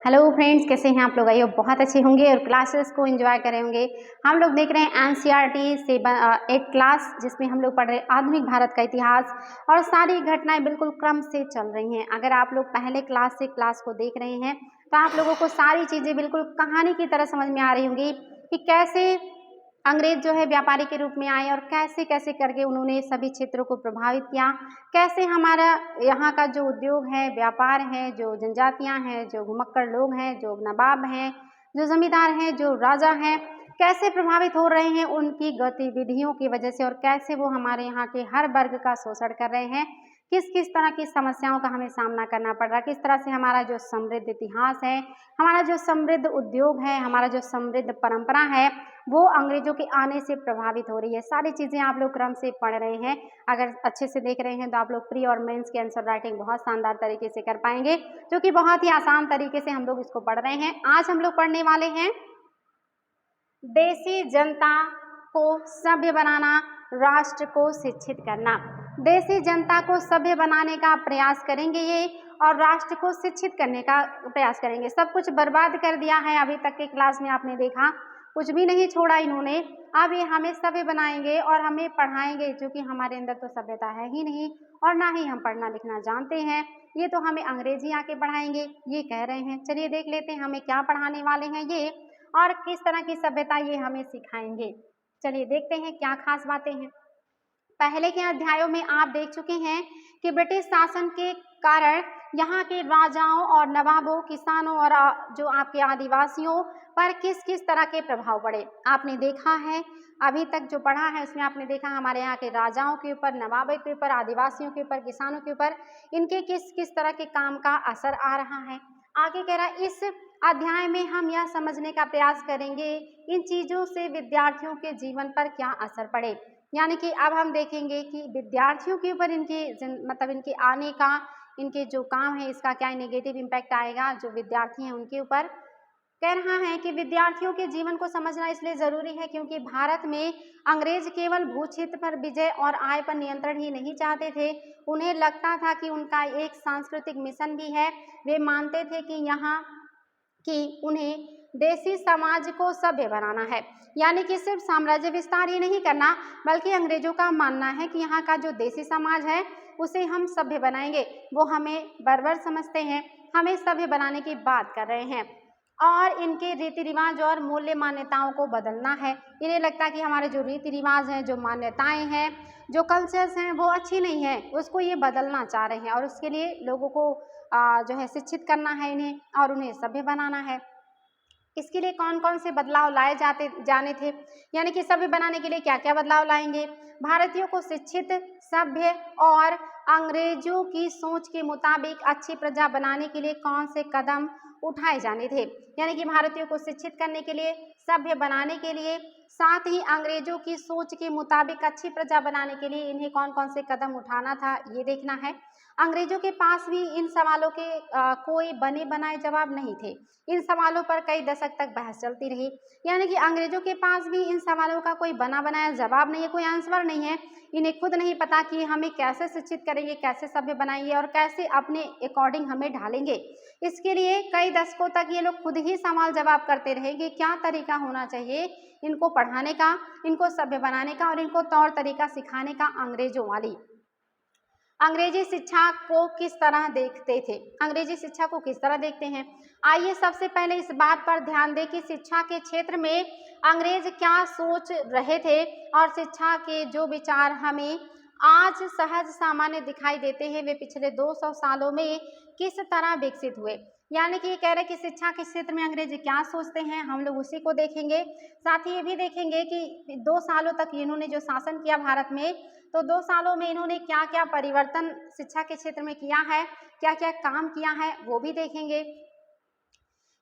Hello friends, कैसे हैं आप लोग? आइए बहुत अच्छे होंगे और क्लासेस को एंजॉय कर रहे होंगे। हम लोग देख रहे हैं एनसीईआरटी से एक क्लास जिसमें हम लोग पढ़ रहे हैं आधुनिक भारत का इतिहास और सारी घटनाएं बिल्कुल क्रम से चल रही हैं। अगर आप लोग पहले क्लास से क्लास को देख रहे हैं तो आप लोगों को सारी चीज़ें बिल्कुल कहानी की तरह समझ में आ रही होंगी कि कैसे अंग्रेज जो है व्यापारी के रूप में आए और कैसे कैसे करके उन्होंने सभी क्षेत्रों को प्रभावित किया। कैसे हमारा यहाँ का जो उद्योग है, व्यापार है, जो जनजातियाँ हैं, जो घुमक्कड़ लोग हैं, जो नवाब हैं, जो जमींदार हैं, जो राजा हैं, कैसे प्रभावित हो रहे हैं उनकी गतिविधियों की वजह से और कैसे वो हमारे यहाँ के हर वर्ग का शोषण कर रहे हैं। किस किस तरह की समस्याओं का हमें सामना करना पड़ रहा है, किस तरह से हमारा जो समृद्ध इतिहास है, हमारा जो समृद्ध उद्योग है, हमारा जो समृद्ध परंपरा है, वो अंग्रेजों के आने से प्रभावित हो रही है। सारी चीज़ें आप लोग क्रम से पढ़ रहे हैं। अगर अच्छे से देख रहे हैं तो आप लोग प्री और मेंस की आंसर राइटिंग बहुत शानदार तरीके से कर पाएंगे, जो कि बहुत ही आसान तरीके से हम लोग इसको पढ़ रहे हैं। आज हम लोग पढ़ने वाले हैं देसी जनता को सभ्य बनाना, राष्ट्र को शिक्षित करना। देसी जनता को सभ्य बनाने का प्रयास करेंगे ये और राष्ट्र को शिक्षित करने का प्रयास करेंगे। सब कुछ बर्बाद कर दिया है अभी तक के क्लास में, आपने देखा कुछ भी नहीं छोड़ा इन्होंने। अब ये हमें सभ्य बनाएंगे और हमें पढ़ाएंगे, क्योंकि हमारे अंदर तो सभ्यता है ही नहीं और ना ही हम पढ़ना लिखना जानते हैं। ये तो हमें अंग्रेजी आके पढ़ाएंगे, ये कह रहे हैं। चलिए देख लेते हैं हमें क्या पढ़ाने वाले हैं ये और किस तरह की सभ्यता ये हमें सिखाएंगे। चलिए देखते हैं क्या खास बातें हैं। पहले के अध्यायों में आप देख चुके हैं कि ब्रिटिश शासन के कारण यहाँ के राजाओं और नवाबों, किसानों और जो आपके आदिवासियों पर किस किस तरह के प्रभाव पड़े आपने देखा है। अभी तक जो पढ़ा है उसमें आपने देखा हमारे यहाँ के राजाओं के ऊपर, नवाबों के ऊपर, आदिवासियों के ऊपर, किसानों के ऊपर इनके किस किस तरह के काम का असर आ रहा है। आगे कह रहा है इस अध्याय में हम यह समझने का प्रयास करेंगे इन चीज़ों से विद्यार्थियों के जीवन पर क्या असर पड़े। यानी कि अब हम देखेंगे कि विद्यार्थियों के ऊपर इनके मतलब इनके आने का, इनके जो काम है इसका क्या नेगेटिव इम्पैक्ट आएगा जो विद्यार्थी हैं उनके ऊपर। कह रहा है कि विद्यार्थियों के जीवन को समझना इसलिए ज़रूरी है क्योंकि भारत में अंग्रेज केवल भू क्षेत्र पर विजय और आय पर नियंत्रण ही नहीं चाहते थे, उन्हें लगता था कि उनका एक सांस्कृतिक मिशन भी है। वे मानते थे कि उन्हें देसी समाज को सभ्य बनाना है। यानी कि सिर्फ साम्राज्य विस्तार ही नहीं करना, बल्कि अंग्रेजों का मानना है कि यहाँ का जो देसी समाज है उसे हम सभ्य बनाएंगे। वो हमें बर्बर समझते हैं, हमें सभ्य बनाने की बात कर रहे हैं और इनके रीति रिवाज और मूल्य मान्यताओं को बदलना है। इन्हें लगता है कि हमारे जो रीति रिवाज हैं, जो मान्यताएं हैं, जो कल्चर्स हैं वो अच्छी नहीं है, उसको ये बदलना चाह रहे हैं और उसके लिए लोगों को जो है शिक्षित करना है इन्हें और उन्हें सभ्य बनाना है। इसके लिए कौन कौन से बदलाव लाए जाने थे, यानी कि सभ्य बनाने के लिए क्या क्या बदलाव लाएंगे। भारतीयों को शिक्षित, सभ्य और अंग्रेजों की सोच के मुताबिक अच्छी प्रजा बनाने के लिए कौन से कदम उठाए जाने थे। यानी कि भारतीयों को शिक्षित करने के लिए, सभ्य बनाने के लिए, साथ ही अंग्रेजों की सोच के मुताबिक अच्छी प्रजा बनाने के लिए इन्हें कौन कौन से कदम उठाना था ये देखना है। अंग्रेजों के पास भी इन सवालों के कोई बने बनाए जवाब नहीं थे। इन सवालों पर कई दशक तक बहस चलती रही। यानी कि अंग्रेजों के पास भी इन सवालों का कोई बना बनाया जवाब नहीं है, कोई आंसर नहीं है। इन्हें खुद नहीं पता कि हमें कैसे शिक्षित करेंगे, कैसे सभ्य बनाएंगे और कैसे अपने अकॉर्डिंग हमें ढालेंगे। इसके लिए कई दशकों तक ये लोग खुद ही सवाल जवाब करते रहे कि क्या तरीका होना चाहिए इनको पढ़ाने का, इनको सभ्य बनाने का और इनको तौर तरीका सिखाने का अंग्रेजों वाली। अंग्रेजी शिक्षा को किस तरह देखते थे, अंग्रेजी शिक्षा को किस तरह देखते हैं। आइए सबसे पहले इस बात पर ध्यान दें कि शिक्षा के क्षेत्र में अंग्रेज क्या सोच रहे थे और शिक्षा के जो विचार हमें आज सहज सामान्य दिखाई देते हैं वे पिछले 200 सालों में किस तरह विकसित हुए। यानी कि ये कह रहे हैं कि शिक्षा के क्षेत्र में अंग्रेज क्या सोचते हैं, हम लोग उसी को देखेंगे। साथ ही ये भी देखेंगे कि 2 सालों तक इन्होंने जो शासन किया भारत में, तो 2 सालों में इन्होंने क्या क्या परिवर्तन शिक्षा के क्षेत्र में किया है, क्या क्या काम किया है, वो भी देखेंगे।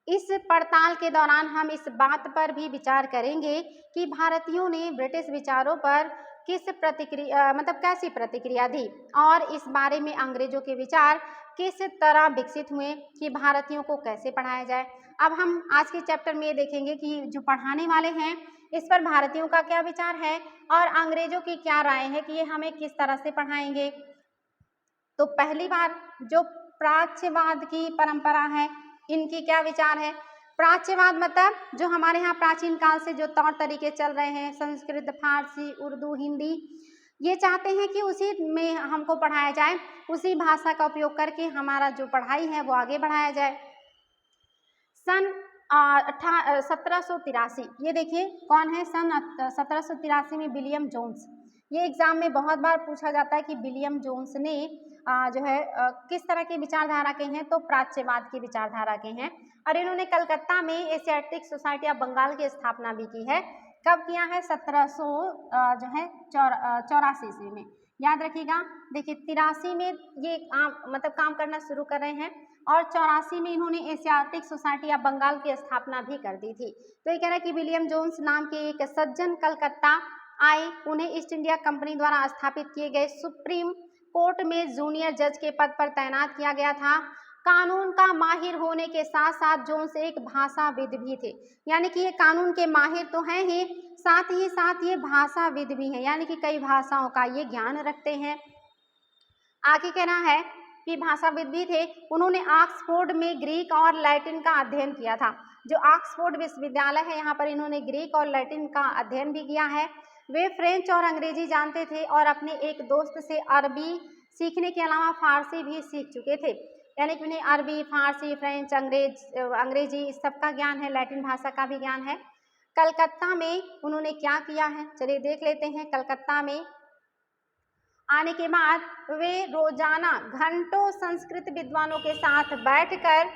इस पड़ताल के दौरान हम इस बात पर भी विचार करेंगे कि भारतीयों ने ब्रिटिश विचारों पर कैसी प्रतिक्रिया दी और इस बारे में अंग्रेजों के विचार किस तरह विकसित हुए कि भारतीयों को कैसे पढ़ाया जाए। अब हम आज के चैप्टर में ये देखेंगे कि जो पढ़ाने वाले हैं इस पर भारतीयों का क्या विचार है और अंग्रेजों की क्या राय है कि ये हमें किस तरह से पढ़ाएंगे। तो पहली बार जो प्राच्यवाद की परंपरा है इनकी क्या विचार है। प्राच्यवाद मतलब जो हमारे यहाँ प्राचीन काल से जो तौर तरीके चल रहे हैं, संस्कृत, फारसी, उर्दू, हिंदी, ये चाहते हैं कि उसी में हमको पढ़ाया जाए, उसी भाषा का उपयोग करके हमारा जो पढ़ाई है वो आगे बढ़ाया जाए। सन 1783, ये देखिए कौन है, सन 1783 में विलियम जोन्स। ये एग्जाम में बहुत बार पूछा जाता है कि विलियम जोन्स ने जो है किस तरह की विचारधारा के हैं, तो प्राच्यवाद की विचारधारा के हैं। और इन्होंने कलकत्ता में एशियाटिक सोसाइटी ऑफ बंगाल की स्थापना भी की है। कब किया है, 1700 जो है 84 ईस्वी में। याद रखिएगा, देखिए 83 में ये मतलब काम करना शुरू कर रहे हैं और 84 में इन्होंने एशियाटिक सोसाइटी ऑफ बंगाल की स्थापना भी कर दी थी। तो ये कह रहा है कि विलियम जोन्स नाम के एक सज्जन कलकत्ता आए, उन्हें ईस्ट इंडिया कंपनी द्वारा स्थापित किए गए सुप्रीम कोर्ट में जूनियर जज के पद पर तैनात किया गया था। कानून का माहिर होने के साथ साथ जोन्स एक भाषाविद भी थे, यानी कि ये कानून के माहिर तो हैं ही साथ ये भाषाविद भी हैं, यानी कि कई भाषाओं का ये ज्ञान रखते हैं। आगे कहना है कि भाषाविद भी थे। उन्होंने ऑक्सफोर्ड में ग्रीक और लैटिन का अध्ययन किया था। जो ऑक्सफोर्ड विश्वविद्यालय है, यहाँ पर इन्होंने ग्रीक और लैटिन का अध्ययन भी किया है। वे फ्रेंच और अंग्रेजी जानते थे और अपने एक दोस्त से अरबी सीखने के अलावा फारसी भी सीख चुके थे, यानी कि उन्हें अरबी, फारसी, फ्रेंच, अंग्रेजी इस सब का ज्ञान है, लैटिन भाषा का भी ज्ञान है। कलकत्ता में उन्होंने क्या किया है, चलिए देख लेते हैं। कलकत्ता में आने के बाद वे रोजाना घंटों संस्कृत विद्वानों के साथ बैठकर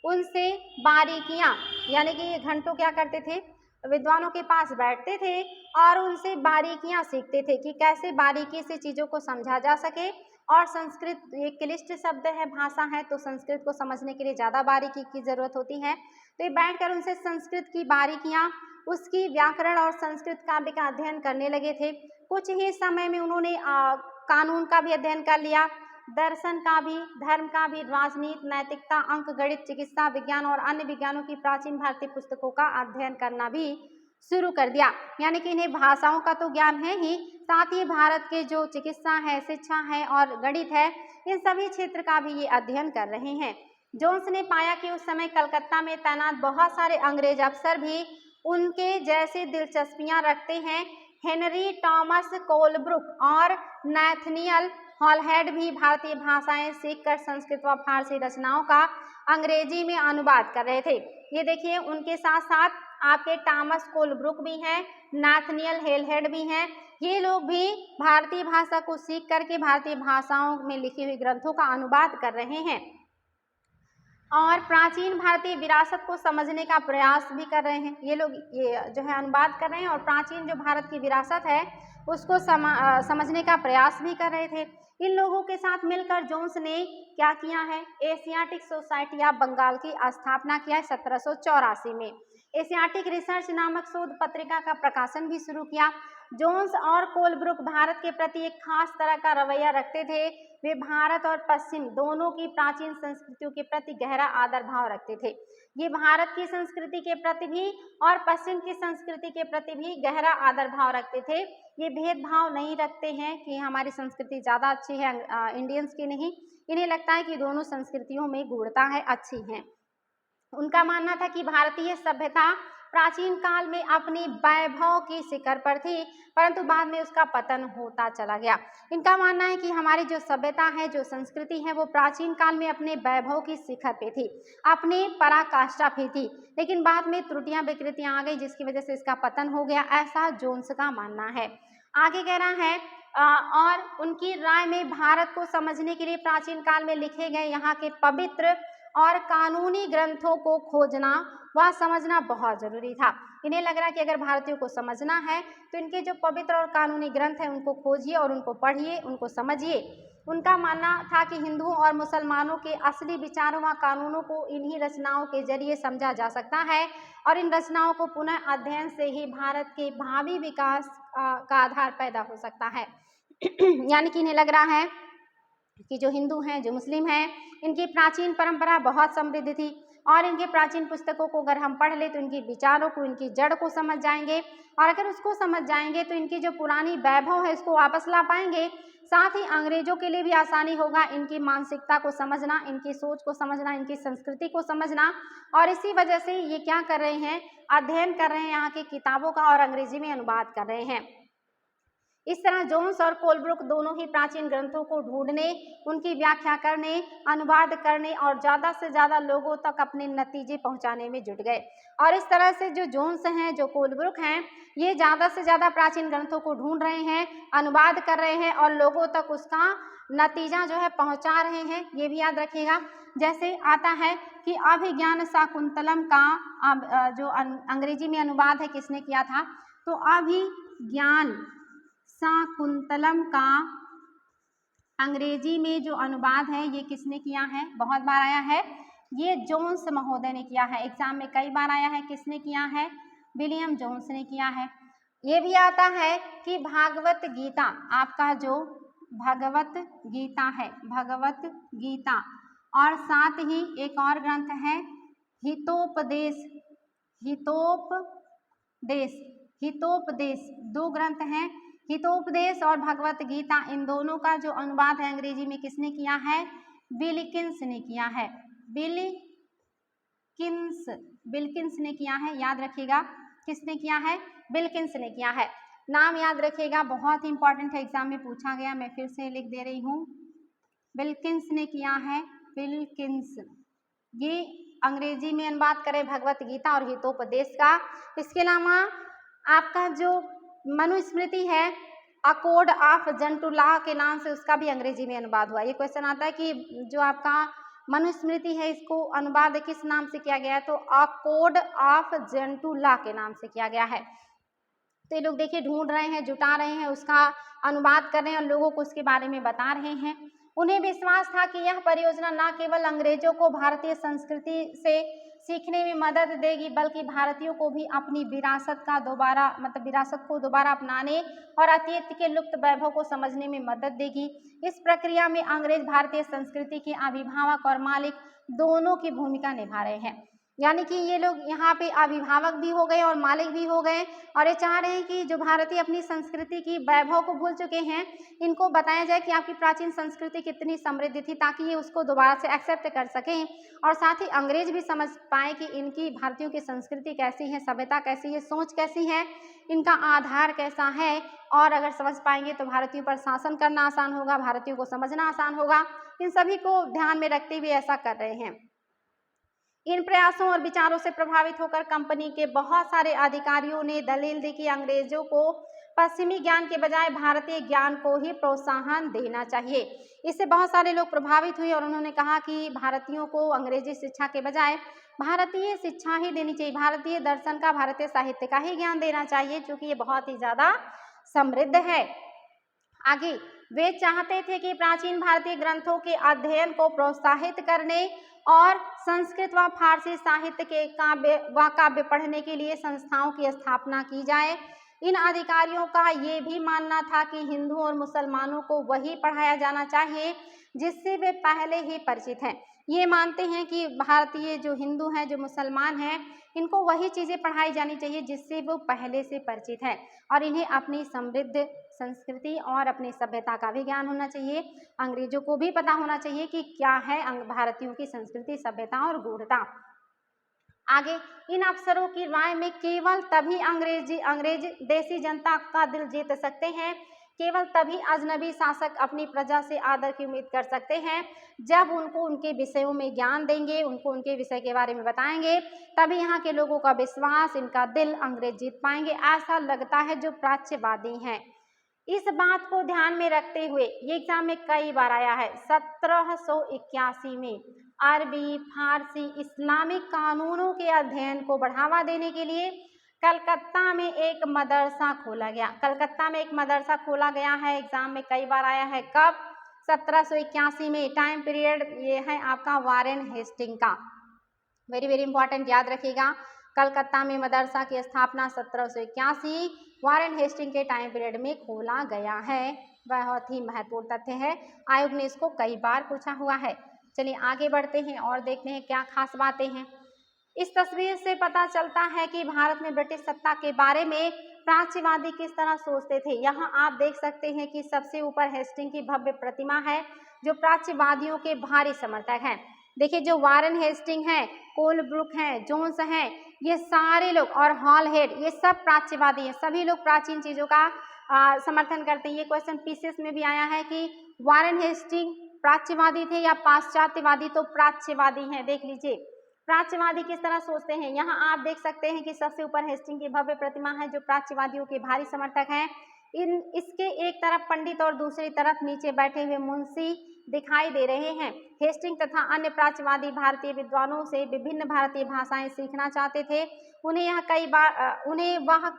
उनसे बारीकियां, यानी कि ये घंटों क्या करते थे, विद्वानों के पास बैठते थे और उनसे बारीकियां सीखते थे कि कैसे बारीकी से चीज़ों को समझा जा सके। और संस्कृत ये क्लिष्ट शब्द है, भाषा है, तो संस्कृत को समझने के लिए ज़्यादा बारीकी की ज़रूरत होती है। तो ये बैठकर उनसे संस्कृत की बारीकियां, उसकी व्याकरण और संस्कृत काव्य का अध्ययन करने लगे थे। कुछ ही समय में उन्होंने कानून का भी अध्ययन कर लिया, दर्शन का भी, धर्म का भी, राजनीति, नैतिकता, अंक गणित, चिकित्सा विज्ञान और अन्य विज्ञानों की प्राचीन भारतीय पुस्तकों का अध्ययन करना भी शुरू कर दिया। यानी कि इन्हें भाषाओं का तो ज्ञान है ही, साथ ही भारत के जो चिकित्सा है, शिक्षा है और गणित है, इन सभी क्षेत्र का भी ये अध्ययन कर रहे हैं। जोन्स ने पाया कि उस समय कलकत्ता में तैनात बहुत सारे अंग्रेज अफसर भी उनके जैसे दिलचस्पियां रखते हैं। हेनरी टॉमस कोलब्रुक और नैथनियल हॉलहेड भी भारतीय भाषाएं सीखकर संस्कृत व फारसी रचनाओं का अंग्रेजी में अनुवाद कर रहे थे। ये देखिए, उनके साथ साथ आपके टॉमस कोलब्रुक भी हैं, नैथनियल हॉलहेड भी हैं। ये लोग भी भारतीय भाषा को सीख करके भारतीय भाषाओं में लिखी हुई ग्रंथों का अनुवाद कर रहे हैं और प्राचीन भारतीय विरासत को समझने का प्रयास भी कर रहे हैं। ये लोग ये जो है अनुवाद कर रहे हैं और प्राचीन जो भारत की विरासत है उसको समझने का प्रयास भी कर रहे थे। इन लोगों के साथ मिलकर जोन्स ने क्या किया है, एशियाटिक सोसाइटी ऑफ बंगाल की स्थापना किया है 1784 में। एशियाटिक रिसर्च नामक शोध पत्रिका का प्रकाशन भी शुरू किया। जोन्स और कोलब्रुक भारत के प्रति एक खास तरह का रवैया रखते थे। वे भारत और पश्चिम दोनों की प्राचीन संस्कृतियों के प्रति गहरा आदर भाव रखते थे। ये भारत की संस्कृति के प्रति भी और पश्चिम की संस्कृति के प्रति भी गहरा आदर भाव रखते थे। ये भेदभाव नहीं रखते हैं कि हमारी संस्कृति ज़्यादा अच्छी है इंडियंस की नहीं। इन्हें लगता है कि दोनों संस्कृतियों में गूढ़ता है, अच्छी हैं। उनका मानना था कि भारतीय सभ्यता प्राचीन काल में अपनी वैभव की शिखर पर थी, परंतु बाद में उसका पतन होता चला गया। इनका मानना है कि हमारी जो सभ्यता है, जो संस्कृति है, वो प्राचीन काल में अपने वैभव की शिखर पे थी, अपने पराकाष्ठा पे थी, लेकिन बाद में त्रुटियां विकृतियां आ गई जिसकी वजह से इसका पतन हो गया, ऐसा जोन्स का मानना है। आगे कह रहा है और उनकी राय में भारत को समझने के लिए प्राचीन काल में लिखे गए यहाँ के पवित्र और कानूनी ग्रंथों को खोजना व समझना बहुत जरूरी था। इन्हें लग रहा है कि अगर भारतीयों को समझना है तो इनके जो पवित्र और कानूनी ग्रंथ हैं उनको खोजिए और उनको पढ़िए, उनको समझिए। उनका मानना था कि हिंदुओं और मुसलमानों के असली विचारों व कानूनों को इन्हीं रचनाओं के जरिए समझा जा सकता है और इन रचनाओं को पुनः अध्ययन से ही भारत के भावी विकास का आधार पैदा हो सकता है। यानी कि इन्हें लग रहा है कि जो हिंदू हैं, जो मुस्लिम हैं, इनकी प्राचीन परंपरा बहुत समृद्ध थी। और इनके प्राचीन पुस्तकों को अगर हम पढ़ ले तो इनके विचारों को, इनकी जड़ को समझ जाएंगे, और अगर उसको समझ जाएंगे तो इनकी जो पुरानी वैभव है इसको वापस ला पाएंगे। साथ ही अंग्रेजों के लिए भी आसानी होगा इनकी मानसिकता को समझना, इनकी सोच को समझना, इनकी संस्कृति को समझना। और इसी वजह से ये क्या कर रहे हैं, अध्ययन कर रहे हैं यहाँ की किताबों का और अंग्रेजी में अनुवाद कर रहे हैं। इस तरह जोन्स और कोलब्रुक दोनों ही प्राचीन ग्रंथों को ढूंढने, उनकी व्याख्या करने, अनुवाद करने और ज़्यादा से ज़्यादा लोगों तक अपने नतीजे पहुंचाने में जुट गए। और इस तरह से जो जोन्स हैं, जो कोलब्रुक हैं, ये ज़्यादा से ज़्यादा प्राचीन ग्रंथों को ढूंढ रहे हैं, अनुवाद कर रहे हैं और लोगों तक उसका नतीजा जो है पहुँचा रहे हैं। ये भी याद रखिएगा। जैसे आता है कि अभिज्ञान शाकुंतलम का जो अंग्रेजी में अनुवाद है किसने किया था, तो अभिज्ञान शाकुंतलम का अंग्रेजी में जो अनुवाद है ये किसने किया है, बहुत बार आया है, ये जोन्स महोदय ने किया है। एग्जाम में कई बार आया है, किसने किया है, विलियम जोन्स ने किया है। ये भी आता है कि भागवत गीता, आपका जो भगवत गीता है, भगवत गीता, और साथ ही एक और ग्रंथ है हितोपदेश, हितोपदेश, दो ग्रंथ हैं, हितोपदेश और भगवत गीता। इन दोनों का जो अनुवाद है अंग्रेजी में किसने किया है, विल्किंस ने किया है, विल्किंस ने किया है। याद रखिएगा किसने किया है, विल्किंस ने किया है। नाम याद रखिएगा, बहुत ही इंपॉर्टेंट है, एग्जाम में पूछा गया, मैं फिर से लिख दे रही हूँ, विल्किंस ने किया है, विल्किंस। ये अंग्रेजी में अनुवाद करें भगवत गीता और हितोपदेश का। इसके अलावा आपका जो मनुस्मृति है, अ कोड ऑफ जंतुलाह के नाम से उसका भी अंग्रेजी में अनुवाद हुआ। ये क्वेश्चन आता है कि जो आपका मनुस्मृति है इसको अनुवाद किस नाम से किया गया है, तो अ कोड ऑफ जंतुलाह के नाम से किया गया है। तो ये लोग देखिए ढूंढ रहे हैं, जुटा रहे हैं, उसका अनुवाद कर रहे हैं और लोगों को उसके बारे में बता रहे हैं। उन्हें विश्वास था कि यह परियोजना न केवल अंग्रेजों को भारतीय संस्कृति से सीखने में मदद देगी, बल्कि भारतीयों को भी अपनी विरासत को दोबारा अपनाने और अतीत के लुप्त वैभव को समझने में मदद देगी। इस प्रक्रिया में अंग्रेज भारतीय संस्कृति के अभिभावक और मालिक दोनों की भूमिका निभा रहे हैं। यानी कि ये लोग यहाँ पे अभिभावक भी हो गए और मालिक भी हो गए, और ये चाह रहे हैं कि जो भारतीय अपनी संस्कृति की वैभव को भूल चुके हैं, इनको बताया जाए कि आपकी प्राचीन संस्कृति कितनी समृद्ध थी, ताकि ये उसको दोबारा से एक्सेप्ट कर सकें, और साथ ही अंग्रेज भी समझ पाए कि इनकी भारतीयों की संस्कृति कैसी है, सभ्यता कैसी है, सोच कैसी है, इनका आधार कैसा है। और अगर समझ पाएंगे तो भारतीयों पर शासन करना आसान होगा, भारतीयों को समझना आसान होगा। इन सभी को ध्यान में रखते हुए ऐसा कर रहे हैं। इन प्रयासों और विचारों से प्रभावित होकर कंपनी के बहुत सारे अधिकारियों ने दलील दी कि अंग्रेजों को पश्चिमी ज्ञान के बजाय भारतीय ज्ञान को ही प्रोत्साहन देना चाहिए। इससे बहुत सारे लोग प्रभावित हुए और उन्होंने कहा कि भारतीयों को अंग्रेजी शिक्षा के बजाय भारतीय शिक्षा ही देनी चाहिए, भारतीय दर्शन का, भारतीय साहित्य का ही ज्ञान देना चाहिए, क्योंकि ये बहुत ही ज़्यादा समृद्ध है। आगे वे चाहते थे कि प्राचीन भारतीय ग्रंथों के अध्ययन को प्रोत्साहित करने और संस्कृत व फारसी साहित्य के काव्य पढ़ने के लिए संस्थाओं की स्थापना की जाए। इन अधिकारियों का ये भी मानना था कि हिंदू और मुसलमानों को वही पढ़ाया जाना चाहिए जिससे वे पहले ही परिचित हैं। ये मानते हैं कि भारतीय जो हिंदू हैं, जो मुसलमान हैं, इनको वही चीज़ें पढ़ाई जानी चाहिए जिससे वो पहले से परिचित हैं, और इन्हें अपनी समृद्ध संस्कृति और अपनी सभ्यता का भी ज्ञान होना चाहिए। अंग्रेजों को भी पता होना चाहिए कि क्या है भारतीयों की संस्कृति, सभ्यता और गूढ़ता। आगे इन अफसरों की राय में केवल तभी अंग्रेज देसी जनता का दिल जीत सकते हैं, केवल तभी अजनबी शासक अपनी प्रजा से आदर की उम्मीद कर सकते हैं, जब उनको उनके विषयों में ज्ञान देंगे, उनको उनके विषय के बारे में बताएंगे, तभी यहाँ के लोगों का विश्वास, इनका दिल अंग्रेज जीत पाएंगे, ऐसा लगता है जो प्राच्यवादी हैं। इस बात को ध्यान में रखते हुए ये एग्जाम में कई बार आया है, 1781 में अरबी, फारसी, इस्लामिक कानूनों के अध्ययन को बढ़ावा देने के लिए कलकत्ता में एक मदरसा खोला गया। कलकत्ता में एक मदरसा खोला गया है, एग्जाम में कई बार आया है। कब? 1781 में। टाइम पीरियड ये है आपका वारेन हेस्टिंग का, वेरी वेरी इंपॉर्टेंट, याद रखिएगा। कलकत्ता में मदरसा की स्थापना 1781 वारेन हेस्टिंग के टाइम पीरियड में खोला गया है। बहुत ही महत्वपूर्ण तथ्य है, आयोग ने इसको कई बार पूछा हुआ है। चलिए आगे बढ़ते हैं और देखते हैं क्या खास बातें हैं। इस तस्वीर से पता चलता है कि भारत में ब्रिटिश सत्ता के बारे में प्राच्यवादी किस तरह सोचते थे। यहाँ आप देख सकते हैं कि सबसे ऊपर हेस्टिंग की भव्य प्रतिमा है जो प्राच्यवादियों के भारी समर्थक हैं। देखिए जो वारेन हेस्टिंग है, कोलब्रुक हैं, जोन्स हैं, ये सारे लोग और हॉल हेड, ये सब प्राच्यवादी हैं। सभी लोग प्राचीन चीजों का समर्थन करते हैं। ये क्वेश्चन पीसीएस में भी आया है कि वारेन हेस्टिंग प्राच्यवादी थे या पाश्चात्यवादी, तो प्राच्यवादी हैं। देख लीजिए प्राच्यवादी किस तरह सोचते हैं। यहाँ आप देख सकते हैं कि सबसे ऊपर हेस्टिंग की भव्य प्रतिमा है जो प्राच्यवादियों के भारी समर्थक हैं। इसके एक तरफ पंडित और दूसरी तरफ नीचे बैठे हुए मुंशी दिखाई दे रहे हैं। हेस्टिंग तथा अन्य प्राच्यवादी भारतीय विद्वानों से विभिन्न भारतीय भाषाएं सीखना चाहते थे। उन्हें वह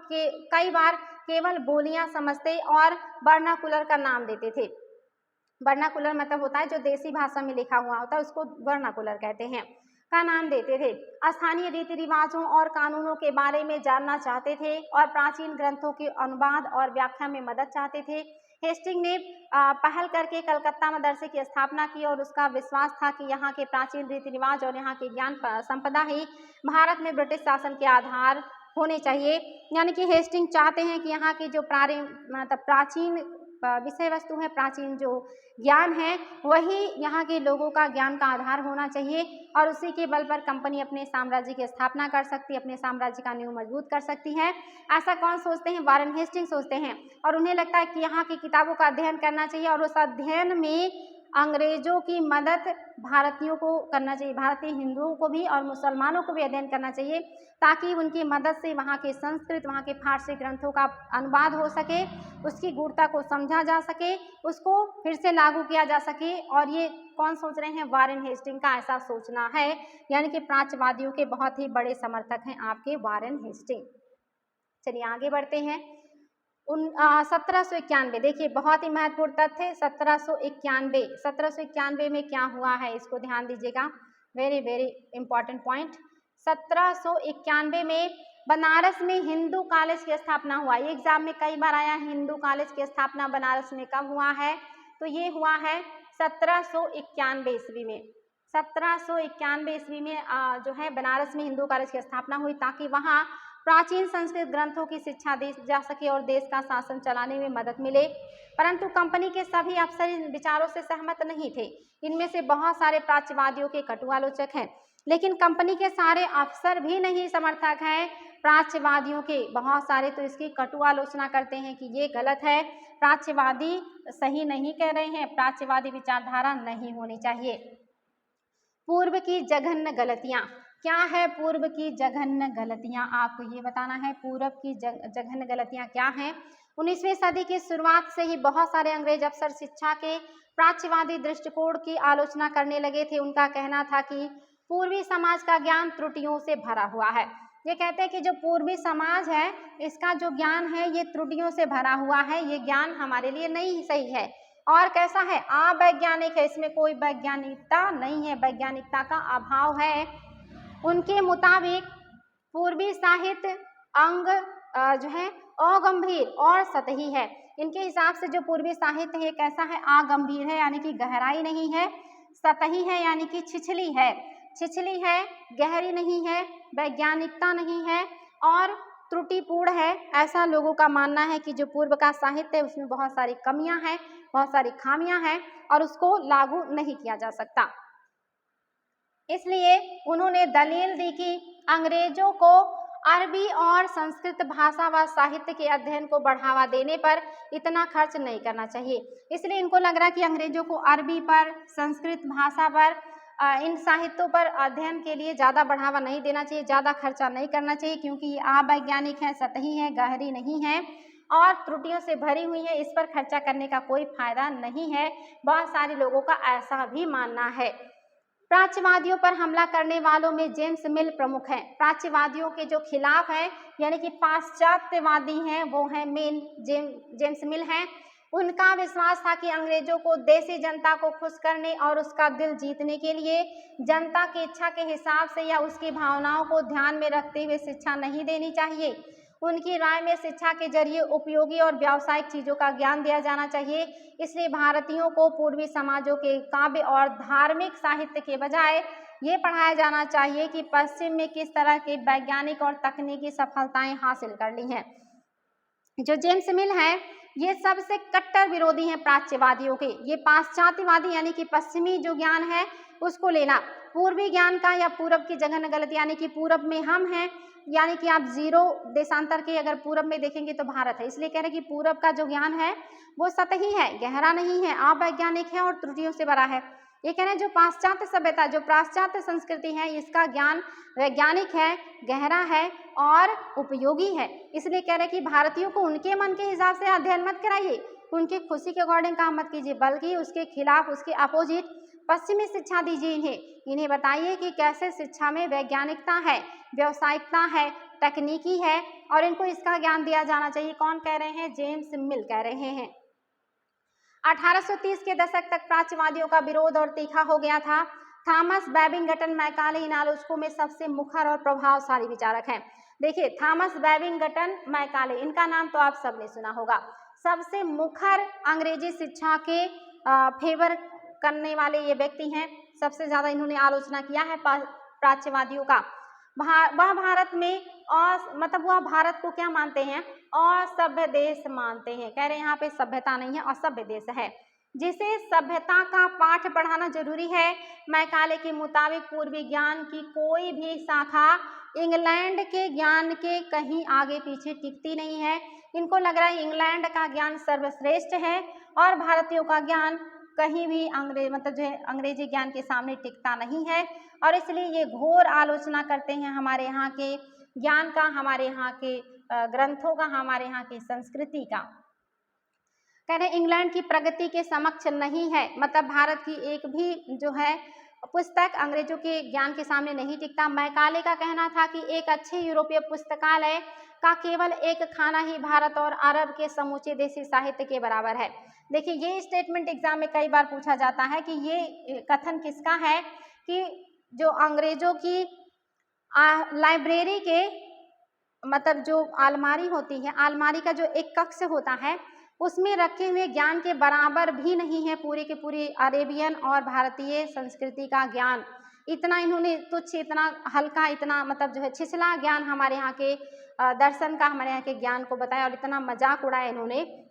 कई बार केवल बोलियां समझते और वर्नाकुलर का नाम देते थे। वर्नाकुलर मतलब होता है जो देसी भाषा में लिखा हुआ होता है, उसको वर्नाकुलर कहते हैं, का नाम देते थे। स्थानीय रीति रिवाजों और कानूनों के बारे में जानना चाहते थे और प्राचीन ग्रंथों के अनुवाद और व्याख्या में मदद चाहते थे। हेस्टिंग ने पहल करके कलकत्ता मदरसे की स्थापना की और उसका विश्वास था कि यहाँ के प्राचीन रीति रिवाज और यहाँ की ज्ञान संपदा ही भारत में ब्रिटिश शासन के आधार होने चाहिए। यानी कि हेस्टिंग चाहते हैं कि यहाँ की जो प्राचीन विषय वस्तु है, प्राचीन जो ज्ञान है, वही यहाँ के लोगों का ज्ञान का आधार होना चाहिए और उसी के बल पर कंपनी अपने साम्राज्य की स्थापना कर सकती है, अपने साम्राज्य का नींव मजबूत कर सकती है। ऐसा कौन सोचते हैं? वारेन हेस्टिंग सोचते हैं। और उन्हें लगता है कि यहाँ की किताबों का अध्ययन करना चाहिए और उस अध्ययन में अंग्रेजों की मदद भारतीयों को करना चाहिए, भारतीय हिंदुओं को भी और मुसलमानों को भी अध्ययन करना चाहिए ताकि उनकी मदद से वहाँ के संस्कृत, वहाँ के फारसी ग्रंथों का अनुवाद हो सके, उसकी गूढ़ता को समझा जा सके, उसको फिर से लागू किया जा सके। और ये कौन सोच रहे हैं? वारेन हेस्टिंग का ऐसा सोचना है। यानी कि प्राच्यवादियों के बहुत ही बड़े समर्थक हैं आपके वारेन हेस्टिंग। चलिए आगे बढ़ते हैं। 1791, देखिए बहुत ही महत्वपूर्ण तथ्य, 1791 में क्या हुआ है इसको ध्यान दीजिएगा, वेरी वेरी इंपॉर्टेंट पॉइंट। 1791 में बनारस में हिंदू कॉलेज की स्थापना हुआ। ये एग्जाम में कई बार आया, हिंदू कॉलेज की स्थापना बनारस में कब हुआ है? तो ये हुआ है 1791 ईस्वी में। 1791 ईस्वी में जो है बनारस में हिंदू कॉलेज की स्थापना हुई ताकि वहाँ प्राचीन संस्कृत ग्रंथों की शिक्षा दी जा सके और देश का शासन चलाने में मदद मिले। परंतु कंपनी के सभी अफसर इन विचारों से सहमत नहीं थे। इनमें से बहुत सारे प्राच्यवादियों के कटु आलोचक हैं, लेकिन कंपनी के सारे अफसर भी नहीं समर्थक हैं प्राच्यवादियों के। बहुत सारे तो इसकी कटु आलोचना करते हैं कि ये गलत है, प्राच्यवादी सही नहीं कह रहे हैं, प्राच्यवादी विचारधारा नहीं होनी चाहिए। पूर्व की जघन्य गलतियां क्या है? पूर्व की जघन्य गलतियां आपको ये बताना है, पूर्व की जघन्य गलतियां क्या हैं। 19वीं सदी की शुरुआत से ही बहुत सारे अंग्रेज अफसर शिक्षा के प्राच्यवादी दृष्टिकोण की आलोचना करने लगे थे। उनका कहना था कि पूर्वी समाज का ज्ञान त्रुटियों से भरा हुआ है। ये कहते हैं कि जो पूर्वी समाज है इसका जो ज्ञान है ये त्रुटियों से भरा हुआ है, ये ज्ञान हमारे लिए नहीं सही है और कैसा है? अवैज्ञानिक है, इसमें कोई वैज्ञानिकता नहीं है, वैज्ञानिकता का अभाव है। उनके मुताबिक पूर्वी साहित्य अंग जो है अगंभीर और सतही है। इनके हिसाब से जो पूर्वी साहित्य है कैसा है? अगंभीर है, यानी कि गहराई नहीं है, सतही है यानी कि छिछली है, छिछली है, गहरी नहीं है, वैज्ञानिकता नहीं है और त्रुटिपूर्ण है। ऐसा लोगों का मानना है कि जो पूर्व का साहित्य है उसमें बहुत सारी कमियां हैं, बहुत सारी खामियां हैं और उसको लागू नहीं किया जा सकता। इसलिए उन्होंने दलील दी कि अंग्रेजों को अरबी और संस्कृत भाषा व साहित्य के अध्ययन को बढ़ावा देने पर इतना खर्च नहीं करना चाहिए। इसलिए इनको लग रहा कि अंग्रेजों को अरबी पर, संस्कृत भाषा पर, इन साहित्यों पर अध्ययन के लिए ज़्यादा बढ़ावा नहीं देना चाहिए, ज़्यादा खर्चा नहीं करना चाहिए क्योंकि ये अवैज्ञानिक है, सतही है, गहरी नहीं है और त्रुटियों से भरी हुई है। इस पर खर्चा करने का कोई फायदा नहीं है। बहुत सारे लोगों का ऐसा भी मानना है। प्राच्यवादियों पर हमला करने वालों में जेम्स मिल प्रमुख हैं। प्राच्यवादियों के जो खिलाफ हैं यानी कि पाश्चात्यवादी हैं वो हैं मेन जेम्स मिल हैं। उनका विश्वास था कि अंग्रेजों को देसी जनता को खुश करने और उसका दिल जीतने के लिए जनता की इच्छा के हिसाब से या उसकी भावनाओं को ध्यान में रखते हुए शिक्षा नहीं देनी चाहिए। उनकी राय में शिक्षा के जरिए उपयोगी और व्यावसायिक चीज़ों का ज्ञान दिया जाना चाहिए। इसलिए भारतीयों को पूर्वी समाजों के काव्य और धार्मिक साहित्य के बजाय ये पढ़ाया जाना चाहिए कि पश्चिम में किस तरह के वैज्ञानिक और तकनीकी सफलताएं हासिल कर ली हैं। जो जेम्स मिल है ये सबसे कट्टर विरोधी हैं प्राच्यवादियों के। ये पाश्चात्यवादी यानी कि पश्चिमी जो ज्ञान है उसको लेना, पूर्वी ज्ञान का या पूरब की जगह न गलत, यानी कि पूरब में हम हैं, यानी कि आप जीरो देशांतर के अगर पूरब में देखेंगे तो भारत है। इसलिए कह रहे हैं कि पूरब का जो ज्ञान है वो सतही है, गहरा नहीं है, अवैज्ञानिक है और त्रुटियों से भरा है। ये कह रहे हैं जो पाश्चात्य सभ्यता, जो पाश्चात्य संस्कृति है, इसका ज्ञान वैज्ञानिक है, गहरा है और उपयोगी है। इसलिए कह रहे हैं कि भारतीयों को उनके मन के हिसाब से अध्ययन मत कराइए, उनकी खुशी के अकॉर्डिंग काम मत कीजिए, बल्कि उसके खिलाफ, उसके अपोजिट पश्चिमी शिक्षा दीजिए। इन्हें बताइए कि कैसे शिक्षा में वैज्ञानिकता है, व्यावसायिकता है, तकनीकी है और इनको इसका ज्ञान दिया जाना चाहिए। कौन कह रहे हैं? जेम्स मिल कह रहे हैं। 1830 के दशक तक प्राच्यवादियों का विरोध और तीखा हो गया था। थॉमस बेबिंगटन मैकाले इन आलोचकों में सबसे मुखर और प्रभावशाली विचारक हैं। देखिए, थॉमस बेबिंगटन मैकाले, इनका नाम तो आप सबने सुना होगा। सबसे मुखर अंग्रेजी शिक्षा के फेवर करने वाले ये व्यक्ति हैं। सबसे ज्यादा इन्होंने आलोचना किया है प्राच्यवादियों का। वह भारत में मतलब वह भारत को क्या मानते हैं? असभ्य देश मानते हैं। कह रहे हैं यहाँ पे सभ्यता नहीं है, असभ्य देश है, जिसे सभ्यता का पाठ पढ़ाना जरूरी है। मैकाले के मुताबिक पूर्वी ज्ञान की कोई भी शाखा इंग्लैंड के ज्ञान के कहीं आगे पीछे टिकती नहीं है। इनको लग रहा है इंग्लैंड का ज्ञान सर्वश्रेष्ठ है और भारतीयों का ज्ञान कहीं भी अंग्रेजी ज्ञान के सामने टिकता नहीं है, और इसलिए ये घोर आलोचना करते हैं हमारे यहाँ के ज्ञान का, हमारे यहाँ के ग्रंथों का, हमारे यहाँ की संस्कृति का। कह रहे इंग्लैंड की प्रगति के समक्ष नहीं है, मतलब भारत की एक भी जो है पुस्तक अंग्रेजों के ज्ञान के सामने नहीं टिकता। मैकाले का कहना था कि एक अच्छे यूरोपीय पुस्तकालय का केवल एक खाना ही भारत और अरब के समूचे देसी साहित्य के बराबर है। देखिए, ये स्टेटमेंट एग्जाम में कई बार पूछा जाता है कि ये कथन किसका है कि जो अंग्रेजों की लाइब्रेरी के मतलब जो अलमारी होती है, अलमारी का जो एक कक्ष होता है उसमें रखे हुए ज्ञान के बराबर भी नहीं है पूरी की पूरी अरेबियन और भारतीय संस्कृति का ज्ञान। इतना इन्होंने तुच्छ, इतना हल्का, इतना मतलब जो है छिछला ज्ञान हमारे यहाँ के दर्शन का, हमारे यहाँ के ज्ञान को बताया और इतना मजाक उड़ाया इन्होंने।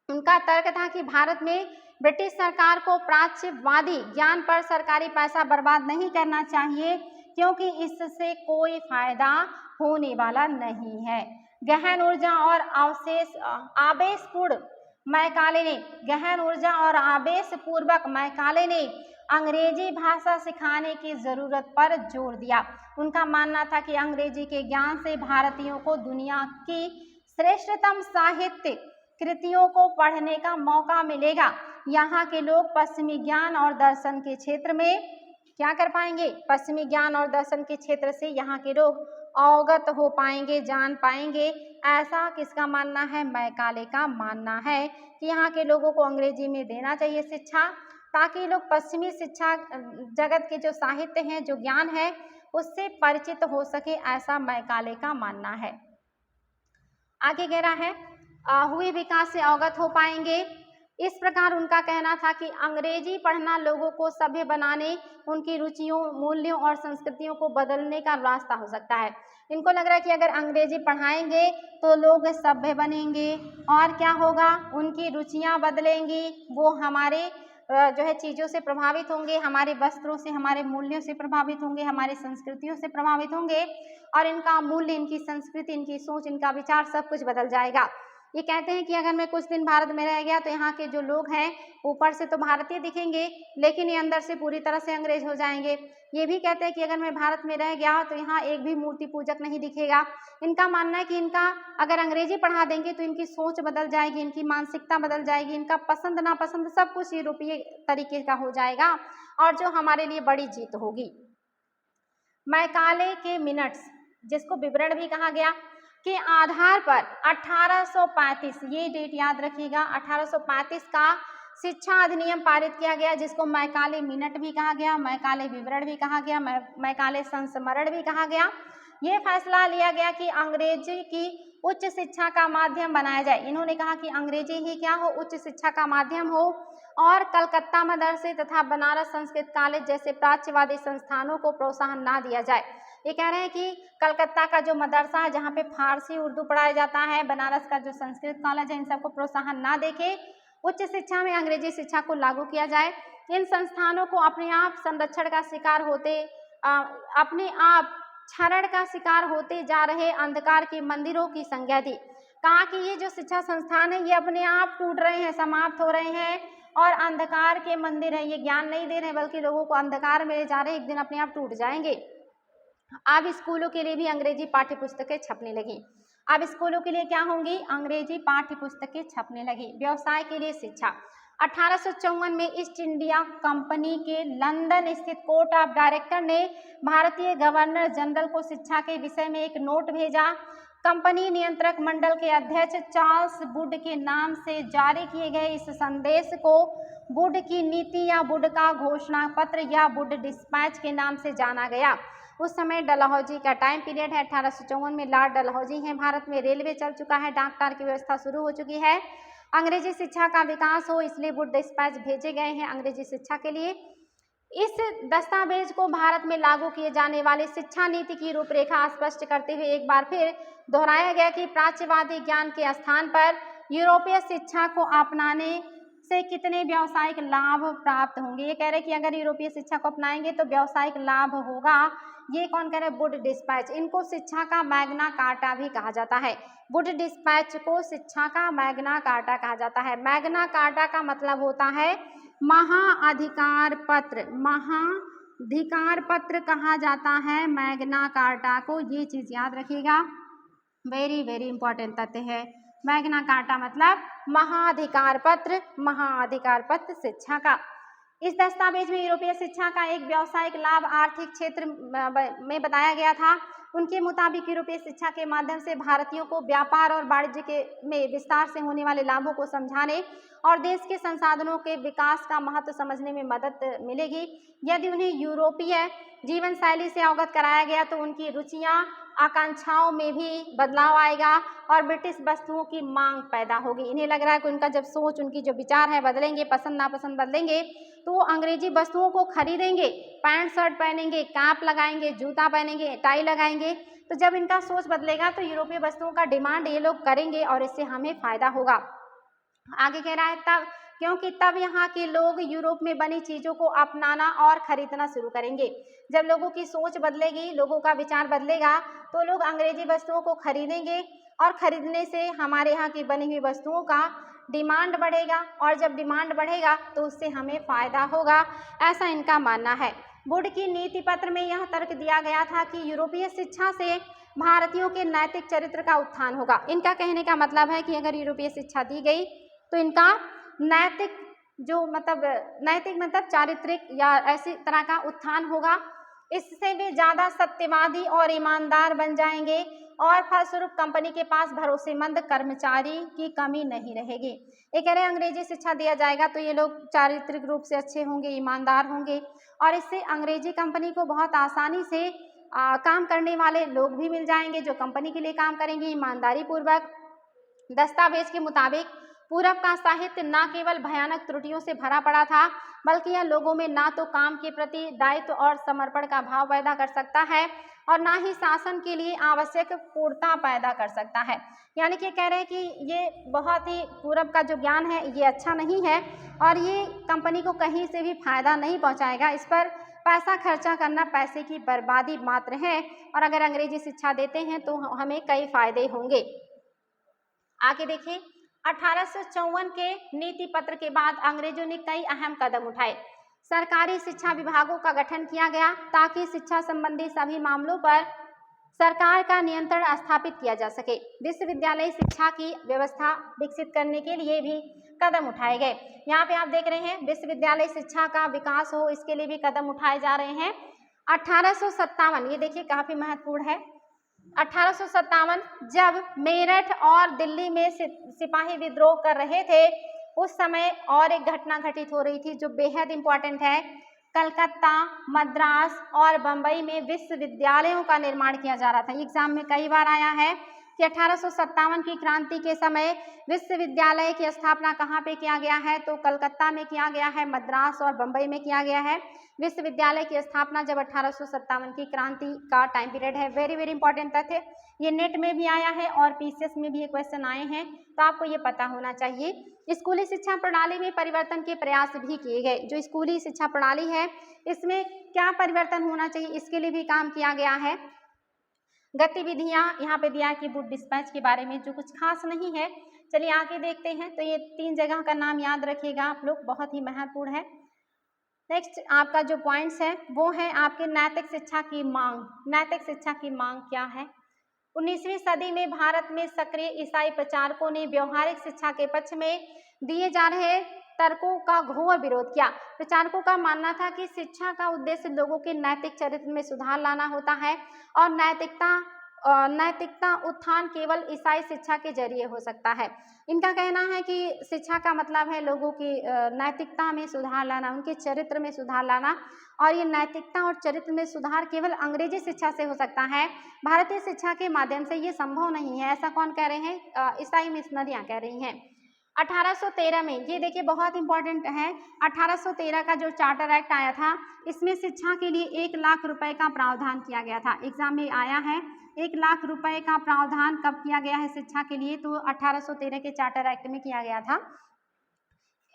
उनका तर्क था कि भारत में ब्रिटिश सरकार को प्राच्यवादी ज्ञान पर सरकारी पैसा बर्बाद नहीं करना चाहिए, क्योंकि इससे कोई फायदा होने वाला नहीं है। गहन ऊर्जा और आवेशपूर्ण मैकाले ने अंग्रेजी भाषा सिखाने की जरूरत पर जोर दिया। उनका मानना था कि अंग्रेजी के ज्ञान से भारतीयों को दुनिया की श्रेष्ठतम साहित्य कृतियों को पढ़ने का मौका मिलेगा। यहाँ के लोग पश्चिमी ज्ञान और दर्शन के क्षेत्र में क्या कर पाएंगे? पश्चिमी ज्ञान और दर्शन के क्षेत्र से यहाँ के लोग अवगत हो पाएंगे, जान पाएंगे। ऐसा किसका मानना है? मैकाले का मानना है कि यहाँ के लोगों को अंग्रेजी में देना चाहिए शिक्षा, ताकि लोग पश्चिमी शिक्षा जगत के जो साहित्य हैं, जो ज्ञान है, उससे परिचित हो सके। ऐसा मैकाले का मानना है। आगे कह रहा है हुए विकास से अवगत हो पाएंगे। इस प्रकार उनका कहना था कि अंग्रेजी पढ़ना लोगों को सभ्य बनाने, उनकी रुचियों, मूल्यों और संस्कृतियों को बदलने का रास्ता हो सकता है। इनको लग रहा है कि अगर अंग्रेजी पढ़ाएंगे तो लोग सभ्य बनेंगे और क्या होगा? उनकी रुचियां बदलेंगी, वो हमारे जो है चीज़ों से प्रभावित होंगे, हमारे वस्त्रों से, हमारे मूल्यों से प्रभावित होंगे, हमारी संस्कृतियों से प्रभावित होंगे और इनका मूल्य, इनकी संस्कृति, इनकी सोच, इनका विचार सब कुछ बदल जाएगा। ये कहते हैं कि अगर मैं कुछ दिन भारत में रह गया तो यहाँ के जो लोग हैं ऊपर से तो भारतीय दिखेंगे, लेकिन ये अंदर से पूरी तरह से अंग्रेज हो जाएंगे। ये भी कहते हैं कि अगर मैं भारत में रह गया तो यहाँ एक भी मूर्ति पूजक नहीं दिखेगा। इनका मानना है कि इनका अगर अंग्रेजी पढ़ा देंगे तो इनकी सोच बदल जाएगी, इनकी मानसिकता बदल जाएगी, इनका पसंद नापसंद सब कुछ यूरोपीय तरीके का हो जाएगा और जो हमारे लिए बड़ी जीत होगी। मैकाले के मिनट्स, जिसको विवरण भी कहा गया, के आधार पर 1835, ये डेट याद रखिएगा, 1835 का शिक्षा अधिनियम पारित किया गया, जिसको मैकाले मिनट भी कहा गया, मैकाले विवरण भी कहा गया, मैकाले संस्मरण भी कहा गया। ये फैसला लिया गया कि अंग्रेजी की उच्च शिक्षा का माध्यम बनाया जाए। इन्होंने कहा कि अंग्रेजी ही क्या हो, उच्च शिक्षा का माध्यम हो, और कलकत्ता मदरसे तथा बनारस संस्कृत कॉलेज जैसे प्राच्यवादी संस्थानों को प्रोत्साहन ना दिया जाए। ये कह रहे हैं कि कलकत्ता का जो मदरसा है जहाँ पे फारसी उर्दू पढ़ाया जाता है, बनारस का जो संस्कृत कॉलेज है, इन सबको प्रोत्साहन ना देके उच्च शिक्षा में अंग्रेजी शिक्षा को लागू किया जाए। इन संस्थानों को अपने आप संरक्षण का शिकार होते अपने आप क्षरण का शिकार होते जा रहे अंधकार के मंदिरों की संज्ञा दी। कहा कि ये जो शिक्षा संस्थान है ये अपने आप टूट रहे हैं, समाप्त हो रहे हैं, और अंधकार के मंदिर हैं, ये ज्ञान नहीं दे रहे बल्कि लोगों को अंधकार में ले जा रहे हैं, एक दिन अपने आप टूट जाएंगे। अब स्कूलों के लिए भी अंग्रेजी पाठ्य पुस्तकें छपने लगी। अब स्कूलों के लिए क्या होंगी, अंग्रेजी पाठ्य पुस्तकें छपने लगी। व्यवसाय के लिए शिक्षा। 1854 में ईस्ट इंडिया कंपनी के लंदन स्थित कोर्ट ऑफ डायरेक्टर ने भारतीय गवर्नर जनरल को शिक्षा के विषय में एक नोट भेजा। कंपनी नियंत्रक मंडल के अध्यक्ष चार्ल्स वुड के नाम से जारी किए गए इस संदेश को वुड की नीति या वुड का घोषणा पत्र या वुड डिस्पैच के नाम से जाना गया। उस समय डलहौजी का टाइम पीरियड है, 1854 में लॉर्ड डलहौजी हैं। भारत में रेलवे चल चुका है, डाक तार की व्यवस्था शुरू हो चुकी है, अंग्रेजी शिक्षा का विकास हो, इसलिए वुड डिस्पैच भेजे गए हैं अंग्रेजी शिक्षा के लिए। इस दस्तावेज को भारत में लागू किए जाने वाली शिक्षा नीति की रूपरेखा स्पष्ट करते हुए एक बार फिर दोहराया गया कि प्राच्यवादी ज्ञान के स्थान पर यूरोपीय शिक्षा को अपनाने से कितने व्यावसायिक लाभ प्राप्त होंगे। ये कह रहे हैं कि अगर यूरोपीय शिक्षा को अपनाएंगे तो व्यावसायिक लाभ होगा। ये कौन कह रहे हैं, वुड डिस्पैच। इनको शिक्षा का मैग्ना कार्टा भी कहा जाता है। वुड डिस्पैच को शिक्षा का मैग्ना कार्टा कहा जाता है। मैग्ना कार्टा का मतलब होता है महाअधिकार पत्र। महाधिकार पत्र कहा जाता है मैग्ना कार्टा को, ये चीज याद रखिएगा, वेरी वेरी इंपॉर्टेंट तथ्य है। मैग्ना कार्टा मतलब महाअधिकार पत्र, महाअधिकार पत्र शिक्षा का। इस दस्तावेज में यूरोपीय शिक्षा का एक व्यावसायिक लाभ आर्थिक क्षेत्र में बताया गया था। उनके मुताबिक यूरोपीय शिक्षा के माध्यम से भारतीयों को व्यापार और वाणिज्य में विस्तार से होने वाले लाभों को समझाने और देश के संसाधनों के विकास का महत्व समझने में मदद मिलेगी। यदि उन्हें यूरोपीय जीवन शैली से अवगत कराया गया तो उनकी रुचियां आकांक्षाओं में भी बदलाव आएगा और ब्रिटिश वस्तुओं की मांग पैदा होगी। इन्हें लग रहा है कि उनका जब सोच, उनकी जो विचार है बदलेंगे, पसंद नापसंद बदलेंगे, तो वो अंग्रेजी वस्तुओं को खरीदेंगे, पैंट शर्ट पहनेंगे, कैप लगाएंगे, जूता पहनेंगे, टाई लगाएंगे। तो जब इनका सोच बदलेगा तो यूरोपीय वस्तुओं का डिमांड ये लोग करेंगे और इससे हमें फायदा होगा। आगे कह रहा है तब, क्योंकि तब यहाँ के लोग यूरोप में बनी चीज़ों को अपनाना और खरीदना शुरू करेंगे। जब लोगों की सोच बदलेगी, लोगों का विचार बदलेगा, तो लोग अंग्रेजी वस्तुओं को खरीदेंगे और खरीदने से हमारे यहाँ की बनी हुई वस्तुओं का डिमांड बढ़ेगा और जब डिमांड बढ़ेगा तो उससे हमें फ़ायदा होगा, ऐसा इनका मानना है। वुड की नीति पत्र में यह तर्क दिया गया था कि यूरोपीय शिक्षा से भारतीयों के नैतिक चरित्र का उत्थान होगा। इनका कहने का मतलब है कि अगर यूरोपीय शिक्षा दी गई तो इनका नैतिक मतलब चारित्रिक या ऐसी तरह का उत्थान होगा। इससे वे ज़्यादा सत्यवादी और ईमानदार बन जाएंगे और फलस्वरूप कंपनी के पास भरोसेमंद कर्मचारी की कमी नहीं रहेगी। ये कह रहे हैं अंग्रेजी शिक्षा दिया जाएगा तो ये लोग चारित्रिक रूप से अच्छे होंगे, ईमानदार होंगे और इससे अंग्रेजी कंपनी को बहुत आसानी से काम करने वाले लोग भी मिल जाएंगे जो कंपनी के लिए काम करेंगे ईमानदारी पूर्वक। दस्तावेज के मुताबिक पूरब का साहित्य न केवल भयानक त्रुटियों से भरा पड़ा था बल्कि यह लोगों में ना तो काम के प्रति दायित्व और समर्पण का भाव पैदा कर सकता है और ना ही शासन के लिए आवश्यक पूर्णता पैदा कर सकता है। यानी कि कह रहे हैं कि ये बहुत ही पूरब का जो ज्ञान है ये अच्छा नहीं है और ये कंपनी को कहीं से भी फायदा नहीं पहुंचाएगा। इस पर पैसा खर्चा करना पैसे की बर्बादी मात्र है और अगर अंग्रेजी शिक्षा देते हैं तो हमें कई फायदे होंगे। आगे देखिए, 1854 के नीति पत्र के बाद अंग्रेजों ने कई अहम कदम उठाए। सरकारी शिक्षा विभागों का गठन किया गया ताकि शिक्षा संबंधी सभी मामलों पर सरकार का नियंत्रण स्थापित किया जा सके। विश्वविद्यालय शिक्षा की व्यवस्था विकसित करने के लिए भी कदम उठाए गए। यहाँ पे आप देख रहे हैं विश्वविद्यालय शिक्षा का विकास हो, इसके लिए भी कदम उठाए जा रहे हैं। 1857, ये देखिए काफी महत्वपूर्ण है। 1857 जब मेरठ और दिल्ली में सिपाही विद्रोह कर रहे थे उस समय और एक घटना घटित हो रही थी जो बेहद इंपॉर्टेंट है। कलकत्ता, मद्रास और बम्बई में विश्वविद्यालयों का निर्माण किया जा रहा था। एग्जाम में कई बार आया है कि 1857 की क्रांति के समय विश्वविद्यालय की स्थापना कहाँ पे किया गया है, तो कलकत्ता में किया गया है, मद्रास और बम्बई में किया गया है। विश्वविद्यालय की स्थापना जब 1857 की क्रांति का टाइम पीरियड है। वेरी वेरी इंपॉर्टेंट तथ्य, ये नेट में भी आया है और पीसीएस में भी ये क्वेश्चन आए हैं, तो आपको ये पता होना चाहिए। स्कूली शिक्षा प्रणाली में परिवर्तन के प्रयास भी किए गए। जो स्कूली शिक्षा प्रणाली है इसमें क्या परिवर्तन होना चाहिए, इसके लिए भी काम किया गया है। गतिविधियां यहाँ पे दिया है कि बुक डिस्पैच के बारे में, जो कुछ खास नहीं है। चलिए आगे देखते हैं। तो ये 3 जगह का नाम याद रखिएगा आप लोग, बहुत ही महत्वपूर्ण है। नेक्स्ट आपका जो पॉइंट्स है वो है आपके नैतिक शिक्षा की मांग। नैतिक शिक्षा की मांग क्या है? 19वीं सदी में भारत में सक्रिय ईसाई प्रचारकों ने व्यवहारिक शिक्षा के पक्ष में दिए जा रहे तर्कों का घोर विरोध किया। प्रचारकों का मानना था कि शिक्षा का उद्देश्य लोगों के नैतिक चरित्र में सुधार लाना होता है और नैतिकता उत्थान केवल ईसाई शिक्षा के जरिए हो सकता है। इनका कहना है कि शिक्षा का मतलब है लोगों की नैतिकता में सुधार लाना, उनके चरित्र में सुधार लाना, और ये नैतिकता और चरित्र में सुधार केवल अंग्रेजी शिक्षा से हो सकता है, भारतीय शिक्षा के माध्यम से ये संभव नहीं है। ऐसा कौन कह रहे हैं? ईसाई मिशनरियां कह रही हैं। 1813 में, ये देखिए बहुत इंपॉर्टेंट है, 1813 का जो चार्टर एक्ट आया था इसमें शिक्षा के लिए 1 लाख रुपए का प्रावधान किया गया था। एग्जाम में आया है 1 लाख रुपए का प्रावधान कब किया गया है शिक्षा के लिए, तो 1813 के चार्टर एक्ट में किया गया था।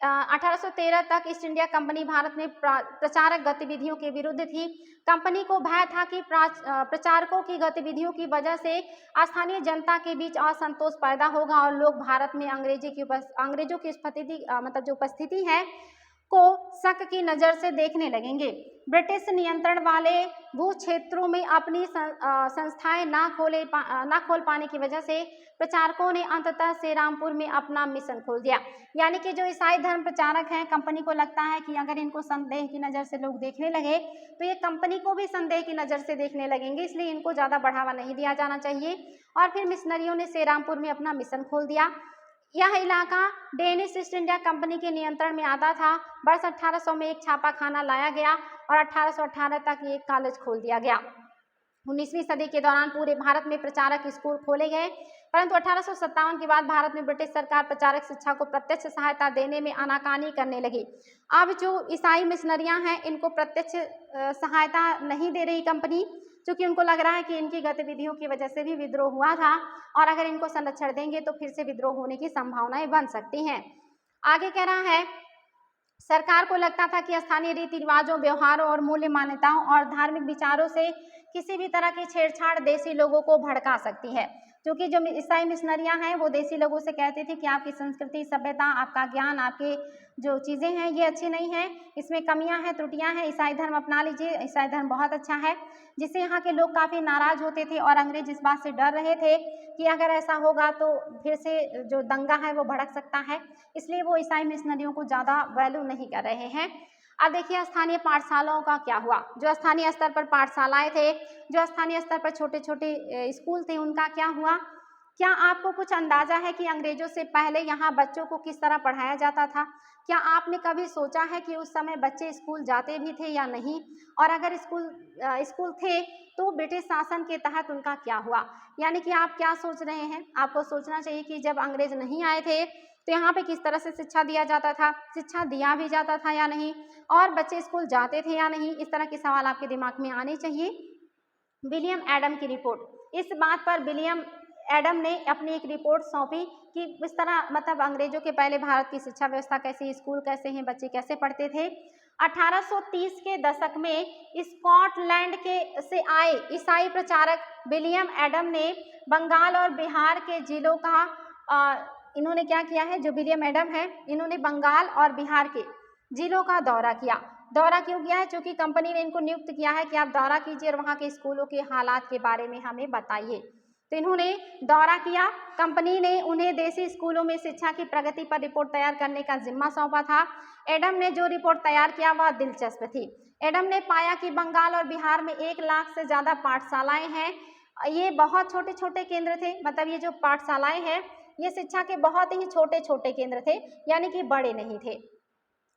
1813 तक ईस्ट इंडिया कंपनी भारत में प्रचारक गतिविधियों के विरुद्ध थी। कंपनी को भय था कि प्रचारकों की गतिविधियों की वजह से स्थानीय जनता के बीच असंतोष पैदा होगा और लोग भारत में अंग्रेजों की उपस्थिति है को शक की नज़र से देखने लगेंगे। ब्रिटिश नियंत्रण वाले भू क्षेत्रों में अपनी संस्थाएं ना खोल पाने की वजह से प्रचारकों ने अंततः श्रीरामपुर में अपना मिशन खोल दिया। यानी कि जो ईसाई धर्म प्रचारक हैं, कंपनी को लगता है कि अगर इनको संदेह की नज़र से लोग देखने लगे तो ये कंपनी को भी संदेह की नज़र से देखने लगेंगे, इसलिए इनको ज़्यादा बढ़ावा नहीं दिया जाना चाहिए। और फिर मिशनरियों ने श्रीरामपुर में अपना मिशन खोल दिया। यह इलाका डेनिश ईस्ट इंडिया कंपनी के नियंत्रण में आता था। वर्ष 1800 में एक छापा खाना लाया गया और 1818 तक ये कॉलेज खोल दिया गया। 19वीं सदी के दौरान पूरे भारत में प्रचारक स्कूल खोले गए, परंतु 1857 के बाद भारत में ब्रिटिश सरकार प्रचारक शिक्षा को प्रत्यक्ष सहायता देने में आनाकानी करने लगी। अब जो ईसाई मिशनरियां हैं इनको प्रत्यक्ष सहायता नहीं दे रही कंपनी, क्योंकि उनको लग रहा है कि इनकी गतिविधियों की वजह से भी विद्रोह हुआ था और अगर इनको संरक्षण देंगे तो फिर से विद्रोह होने की संभावनाएं बन सकती हैं। आगे कह रहा है, सरकार को लगता था कि स्थानीय रीति रिवाजों, व्यवहारों और मूल्य मान्यताओं और धार्मिक विचारों से किसी भी तरह की छेड़छाड़ देसी लोगों को भड़का सकती है, क्योंकि जो ईसाई मिशनरियां हैं वो देसी लोगों से कहते थे कि आपकी संस्कृति, सभ्यता, आपका ज्ञान, आपके जो चीज़ें हैं ये अच्छी नहीं हैं, इसमें कमियां हैं, त्रुटियां हैं, ईसाई धर्म अपना लीजिए, ईसाई धर्म बहुत अच्छा है, जिससे यहाँ के लोग काफ़ी नाराज होते थे और अंग्रेज इस बात से डर रहे थे कि अगर ऐसा होगा तो फिर से जो दंगा है वो भड़क सकता है, इसलिए वो ईसाई मिशनरियों को ज़्यादा वैल्यू नहीं कर रहे हैं। अब देखिए स्थानीय पाठशालाओं का क्या हुआ। जो स्थानीय स्तर पर पाठशालाएं थे, जो स्थानीय स्तर पर छोटे छोटे स्कूल थे, उनका क्या हुआ? क्या आपको कुछ अंदाजा है कि अंग्रेजों से पहले यहाँ बच्चों को किस तरह पढ़ाया जाता था? क्या आपने कभी सोचा है कि उस समय बच्चे स्कूल जाते भी थे या नहीं? और अगर स्कूल थे तो ब्रिटिश शासन के तहत उनका क्या हुआ? यानी कि आप क्या सोच रहे हैं? आपको सोचना चाहिए कि जब अंग्रेज नहीं आए थे तो यहाँ पे किस तरह से शिक्षा दिया जाता था, शिक्षा दिया भी जाता था या नहीं, और बच्चे स्कूल जाते थे या नहीं, इस तरह के सवाल आपके दिमाग में आने चाहिए। विलियम एडम की रिपोर्ट, इस बात पर विलियम एडम ने अपनी एक रिपोर्ट सौंपी कि इस तरह अंग्रेजों के पहले भारत की शिक्षा व्यवस्था कैसी, स्कूल कैसे हैं, बच्चे कैसे पढ़ते थे। 1830 के दशक में स्कॉटलैंड से आए ईसाई प्रचारक विलियम एडम ने बंगाल और बिहार के जिलों का इन्होंने क्या किया है, जो विलियम एडम है इन्होंने बंगाल और बिहार के जिलों का दौरा किया। दौरा क्यों किया है? क्योंकि कंपनी ने इनको नियुक्त किया है कि आप दौरा कीजिए और वहाँ के स्कूलों के हालात के बारे में हमें बताइए। तो इन्होंने दौरा किया। कंपनी ने उन्हें देसी स्कूलों में शिक्षा की प्रगति पर रिपोर्ट तैयार करने का जिम्मा सौंपा था। एडम ने जो रिपोर्ट तैयार किया वह दिलचस्प थी। एडम ने पाया कि बंगाल और बिहार में 1 लाख से ज़्यादा पाठशालाएं हैं। ये बहुत छोटे छोटे केंद्र थे, ये जो पाठशालाएं हैं ये शिक्षा के बहुत ही छोटे छोटे केंद्र थे, यानी कि बड़े नहीं थे,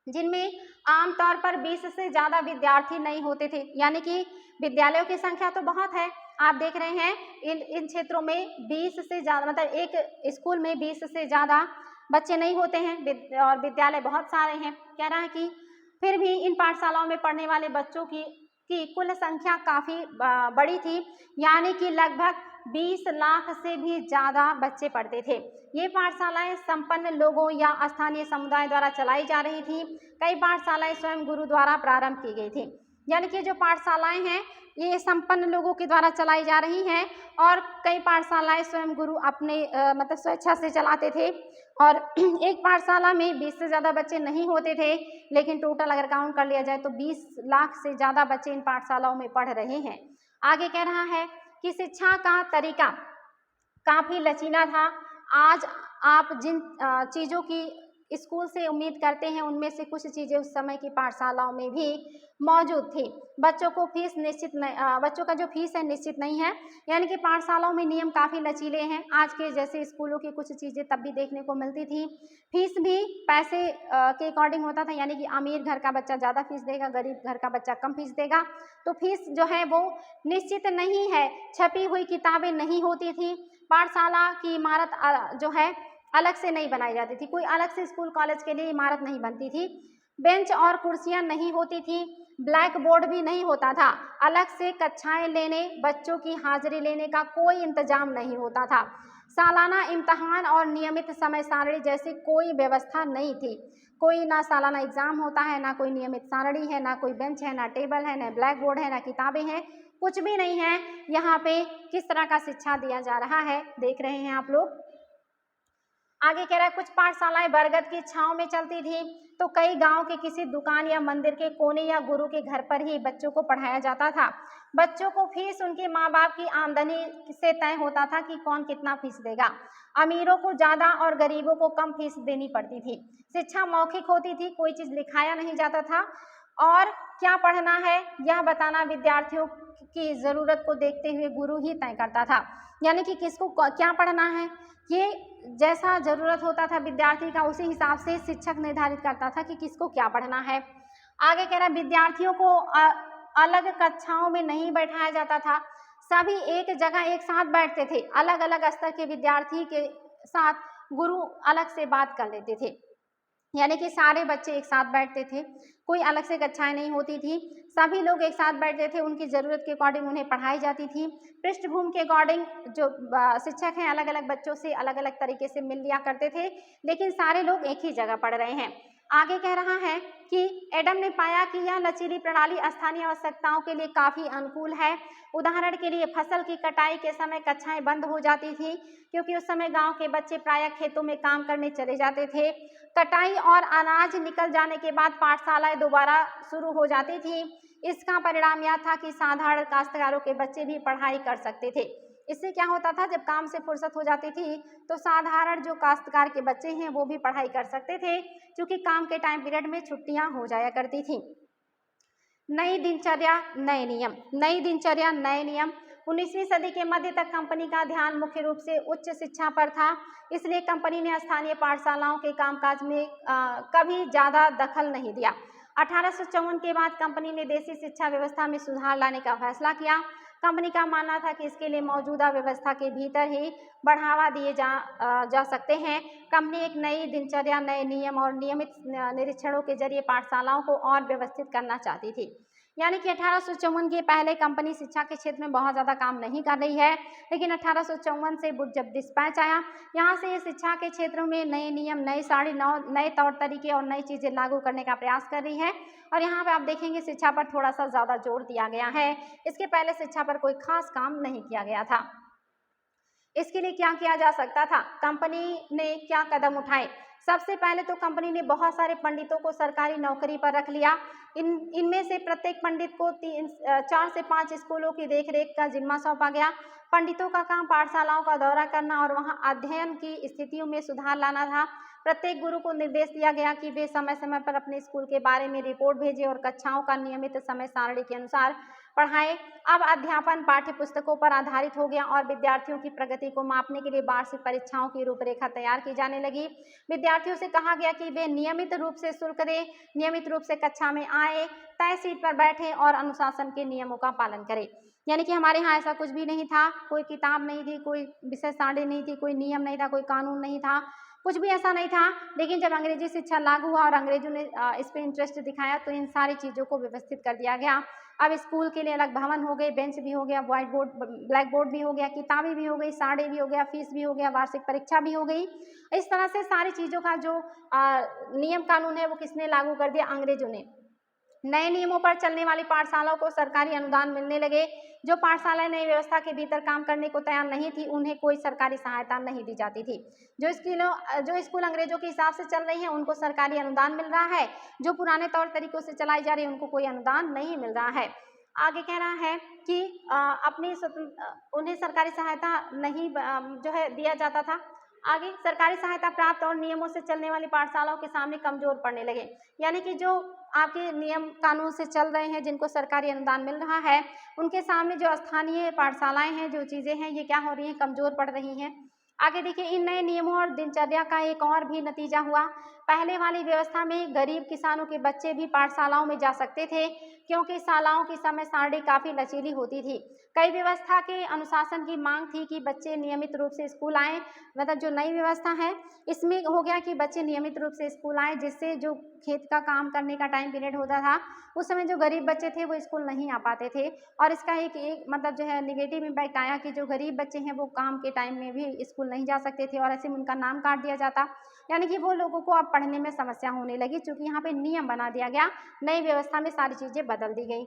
जिनमें आमतौर पर 20 से ज़्यादा विद्यार्थी नहीं होते थे। यानी कि विद्यालयों की संख्या तो बहुत है, आप देख रहे हैं इन क्षेत्रों में 20 से ज़्यादा, मतलब एक स्कूल में 20 से ज़्यादा बच्चे नहीं होते हैं और विद्यालय बहुत सारे हैं। कह रहा है कि फिर भी इन पाठशालाओं में पढ़ने वाले बच्चों की कुल संख्या काफ़ी बड़ी थी, यानी कि लगभग 20 लाख से भी ज़्यादा बच्चे पढ़ते थे। ये पाठशालाएं संपन्न लोगों या स्थानीय समुदाय द्वारा चलाई जा रही थी। कई पाठशालाएं स्वयं गुरु द्वारा प्रारंभ की गई थी। यानी कि जो पाठशालाएं हैं ये संपन्न लोगों के द्वारा चलाई जा रही हैं और कई पाठशालाएं स्वयं गुरु अपने मतलब स्वेच्छा से चलाते थे। और एक पाठशाला में 20 से ज़्यादा बच्चे नहीं होते थे, लेकिन टोटल अगर काउंट कर लिया जाए तो 20 लाख से ज़्यादा बच्चे इन पाठशालाओं में पढ़ रहे हैं। आगे कह रहा है कि शिक्षा का तरीका काफ़ी लचीला था। आज आप जिन चीज़ों की स्कूल से उम्मीद करते हैं उनमें से कुछ चीज़ें उस समय की पाठशालाओं में भी मौजूद थी। बच्चों को फीस निश्चित नहीं, बच्चों का जो फीस है निश्चित नहीं है, यानी कि पाठशालाओं में नियम काफ़ी लचीले हैं। आज के जैसे स्कूलों की कुछ चीज़ें तब भी देखने को मिलती थी। फीस भी पैसे के अकॉर्डिंग होता था, यानी कि अमीर घर का बच्चा ज़्यादा फीस देगा, गरीब घर का बच्चा कम फीस देगा। तो फीस जो है वो निश्चित नहीं है। छपी हुई किताबें नहीं होती थी। पाठशाला की इमारत जो है अलग से नहीं बनाई जाती थी, कोई अलग से स्कूल कॉलेज के लिए इमारत नहीं बनती थी। बेंच और कुर्सियां नहीं होती थी, ब्लैक बोर्ड भी नहीं होता था, अलग से कक्षाएं लेने, बच्चों की हाजिरी लेने का कोई इंतजाम नहीं होता था। सालाना इम्तहान और नियमित समय सारणी जैसी कोई व्यवस्था नहीं थी। कोई ना सालाना एग्जाम होता है, ना कोई नियमित सारणी है, ना कोई बेंच है, ना टेबल है, ना ब्लैक बोर्ड है, ना किताबें हैं, कुछ भी नहीं है। यहाँ पे किस तरह का शिक्षा दिया जा रहा है देख रहे हैं आप लोग। आगे कह रहा है कुछ पाठशालाएं बरगद की छांव में चलती थी, तो कई गांव के किसी दुकान या मंदिर के कोने या गुरु के घर पर ही बच्चों को पढ़ाया जाता था। बच्चों को फीस उनके माँ बाप की आमदनी से तय होता था कि कौन कितना फीस देगा। अमीरों को ज़्यादा और गरीबों को कम फीस देनी पड़ती थी। शिक्षा मौखिक होती थी, कोई चीज़ लिखाया नहीं जाता था और क्या पढ़ना है यह बताना विद्यार्थियों की ज़रूरत को देखते हुए गुरु ही तय करता था। यानी कि किसको क्या पढ़ना है, ये जैसा ज़रूरत होता था विद्यार्थी का, उसी हिसाब से शिक्षक निर्धारित करता था कि किसको क्या पढ़ना है। आगे कह रहा है विद्यार्थियों को अलग कक्षाओं में नहीं बैठाया जाता था, सभी एक जगह एक साथ बैठते थे। अलग अलग स्तर के विद्यार्थी के साथ गुरु अलग से बात कर लेते थे, यानी कि सारे बच्चे एक साथ बैठते थे, कोई अलग से कक्षाएं नहीं होती थी, सभी लोग एक साथ बैठते थे, उनकी ज़रूरत के अकॉर्डिंग उन्हें पढ़ाई जाती थी। पृष्ठभूमि के अकॉर्डिंग जो शिक्षक हैं अलग अलग बच्चों से अलग अलग तरीके से मिल लिया करते थे, लेकिन सारे लोग एक ही जगह पढ़ रहे हैं। आगे कह रहा है कि एडम ने पाया कि यह लचीली प्रणाली स्थानीय आवश्यकताओं के लिए काफ़ी अनुकूल है। उदाहरण के लिए फसल की कटाई के समय कक्षाएं बंद हो जाती थी, क्योंकि उस समय गांव के बच्चे प्रायः खेतों में काम करने चले जाते थे। कटाई और अनाज निकल जाने के बाद पाठशालाएं दोबारा शुरू हो जाती थी। इसका परिणाम यह था कि साधारण काश्तकारों के बच्चे भी पढ़ाई कर सकते थे। इससे क्या होता था, जब काम से फुर्सत हो जाती थी तो साधारण जो काश्तकार के बच्चे हैं वो भी पढ़ाई कर सकते थे, क्योंकि काम के टाइम पीरियड में छुट्टियां हो जाया करती थी। नई दिनचर्या नए नियम, नई दिनचर्या नए नियम। 19वीं सदी के मध्य तक कंपनी का ध्यान मुख्य रूप से उच्च शिक्षा पर था, इसलिए कंपनी ने स्थानीय पाठशालाओं के कामकाज में कभी ज़्यादा दखल नहीं दिया। 1854 के बाद कंपनी ने देसी शिक्षा व्यवस्था में सुधार लाने का फैसला किया। कंपनी का मानना था कि इसके लिए मौजूदा व्यवस्था के भीतर ही बढ़ावा दिए जा सकते हैं। कंपनी एक नई दिनचर्या, नए नियम और नियमित निरीक्षणों के जरिए पाठशालाओं को और व्यवस्थित करना चाहती थी। यानी कि 1854 के पहले कंपनी शिक्षा के क्षेत्र में बहुत ज़्यादा काम नहीं कर रही है, लेकिन 1854 से जब डिस्पैच आया, यहाँ से शिक्षा के क्षेत्र में नए नियम, नई साड़ी, नए तौर तरीके और नई चीज़ें लागू करने का प्रयास कर रही है। और यहाँ पे आप देखेंगे शिक्षा पर थोड़ा सा ज़्यादा जोर दिया गया है। इसके पहले शिक्षा पर कोई खास काम नहीं किया गया था। इसके लिए क्या किया जा सकता था, कंपनी ने क्या कदम उठाए? सबसे पहले तो कंपनी ने बहुत सारे पंडितों को सरकारी नौकरी पर रख लिया। इनमें से प्रत्येक पंडित को 4 से 5 स्कूलों की देखरेख का जिम्मा सौंपा गया। पंडितों का काम पाठशालाओं का दौरा करना और वहां अध्ययन की स्थितियों में सुधार लाना था। प्रत्येक गुरु को निर्देश दिया गया कि वे समय समय पर अपने स्कूल के बारे में रिपोर्ट भेजें और कक्षाओं का नियमित समय सारणी के अनुसार पढ़ाएं। अब अध्यापन पाठ्य पुस्तकों पर आधारित हो गया और विद्यार्थियों की प्रगति को मापने के लिए वार्षिक परीक्षाओं की रूपरेखा तैयार की जाने लगी। विद्यार्थियों से कहा गया कि वे नियमित रूप से शुल्क दें, नियमित रूप से कक्षा में आए, तय सीट पर बैठे और अनुशासन के नियमों का पालन करें। यानी कि हमारे यहाँ ऐसा कुछ भी नहीं था, कोई किताब नहीं थी, कोई विषय सारणी नहीं थी, कोई नियम नहीं था, कोई कानून नहीं था, कुछ भी ऐसा नहीं था। लेकिन जब अंग्रेजी शिक्षा लागू हुआ और अंग्रेजों ने इस पर इंटरेस्ट दिखाया तो इन सारी चीज़ों को व्यवस्थित कर दिया गया। अब स्कूल के लिए अलग भवन हो गए, बेंच भी हो गया, व्हाइट बोर्ड ब्लैक बोर्ड भी हो गया, किताबें भी हो गई, साड़ी भी हो गया, फीस भी हो गया, वार्षिक परीक्षा भी हो गई। इस तरह से सारी चीज़ों का जो नियम कानून है वो किसने लागू कर दिया? अंग्रेजों ने। नए नियमों पर चलने वाली पाठशालाओं को सरकारी अनुदान मिलने लगे। जो पाठशालाएं नई व्यवस्था के भीतर काम करने को तैयार नहीं थी उन्हें कोई सरकारी सहायता नहीं दी जाती थी। जो स्कूल अंग्रेजों के हिसाब से चल रही हैं उनको सरकारी अनुदान मिल रहा है, जो पुराने तौर तरीकों से चलाई जा रही है उनको कोई अनुदान नहीं मिल रहा है। आगे कह रहा है कि उन्हें सरकारी सहायता नहीं जो है दिया जाता था। आगे सरकारी सहायता प्राप्त और नियमों से चलने वाली पाठशालाओं के सामने कमजोर पड़ने लगे। यानी कि जो आपके नियम कानून से चल रहे हैं, जिनको सरकारी अनुदान मिल रहा है, उनके सामने जो स्थानीय पाठशालाएं हैं, जो चीज़ें हैं, ये क्या हो रही हैं? कमजोर पड़ रही हैं। आगे देखिए, इन नए नियमों और दिनचर्या का एक और भी नतीजा हुआ। पहले वाली व्यवस्था में गरीब किसानों के बच्चे भी पाठशालाओं में जा सकते थे, क्योंकि शालाओं की समय सारणी काफ़ी लचीली होती थी। कई व्यवस्था के अनुशासन की मांग थी कि बच्चे नियमित रूप से स्कूल आएँ। मतलब जो नई व्यवस्था है इसमें हो गया कि बच्चे नियमित रूप से स्कूल आएँ, जिससे जो खेत का काम करने का टाइम पीरियड होता था उस समय जो गरीब बच्चे थे वो स्कूल नहीं आ पाते थे। और इसका एक मतलब जो है निगेटिव इम्पैक्ट आया कि जो गरीब बच्चे हैं वो काम के टाइम में भी स्कूल नहीं जा सकते थे और ऐसे में उनका नाम काट दिया जाता। यानी कि वो लोगों को अब पढ़ने में समस्या होने लगी, चूंकि यहाँ पे नियम बना दिया गया, नई व्यवस्था में सारी चीज़ें बदल दी गई।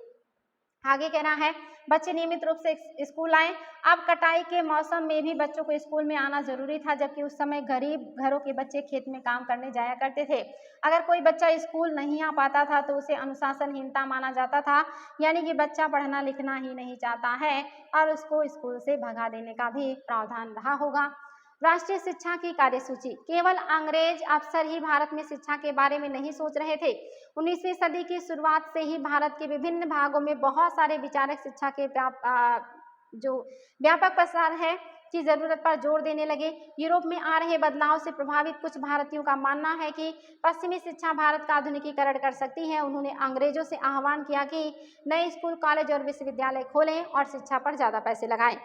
आगे कहना है बच्चे नियमित रूप से स्कूल आए। अब कटाई के मौसम में भी बच्चों को स्कूल में आना जरूरी था, जबकि उस समय गरीब घरों के बच्चे खेत में काम करने जाया करते थे। अगर कोई बच्चा स्कूल नहीं आ पाता था तो उसे अनुशासनहीनता माना जाता था, यानी कि बच्चा पढ़ना लिखना ही नहीं चाहता है और उसको स्कूल से भगा देने का भी प्रावधान रहा होगा। राष्ट्रीय शिक्षा की कार्यसूची। केवल अंग्रेज अफसर ही भारत में शिक्षा के बारे में नहीं सोच रहे थे। 19वीं सदी की शुरुआत से ही भारत के विभिन्न भागों में बहुत सारे विचारक शिक्षा के जो व्यापक प्रसार है की जरूरत पर जोर देने लगे। यूरोप में आ रहे बदलाव से प्रभावित कुछ भारतीयों का मानना है कि पश्चिमी शिक्षा भारत का आधुनिकीकरण कर सकती है। उन्होंने अंग्रेजों से आह्वान किया कि नए स्कूल, कॉलेज और विश्वविद्यालय खोलें और शिक्षा पर ज़्यादा पैसे लगाएं।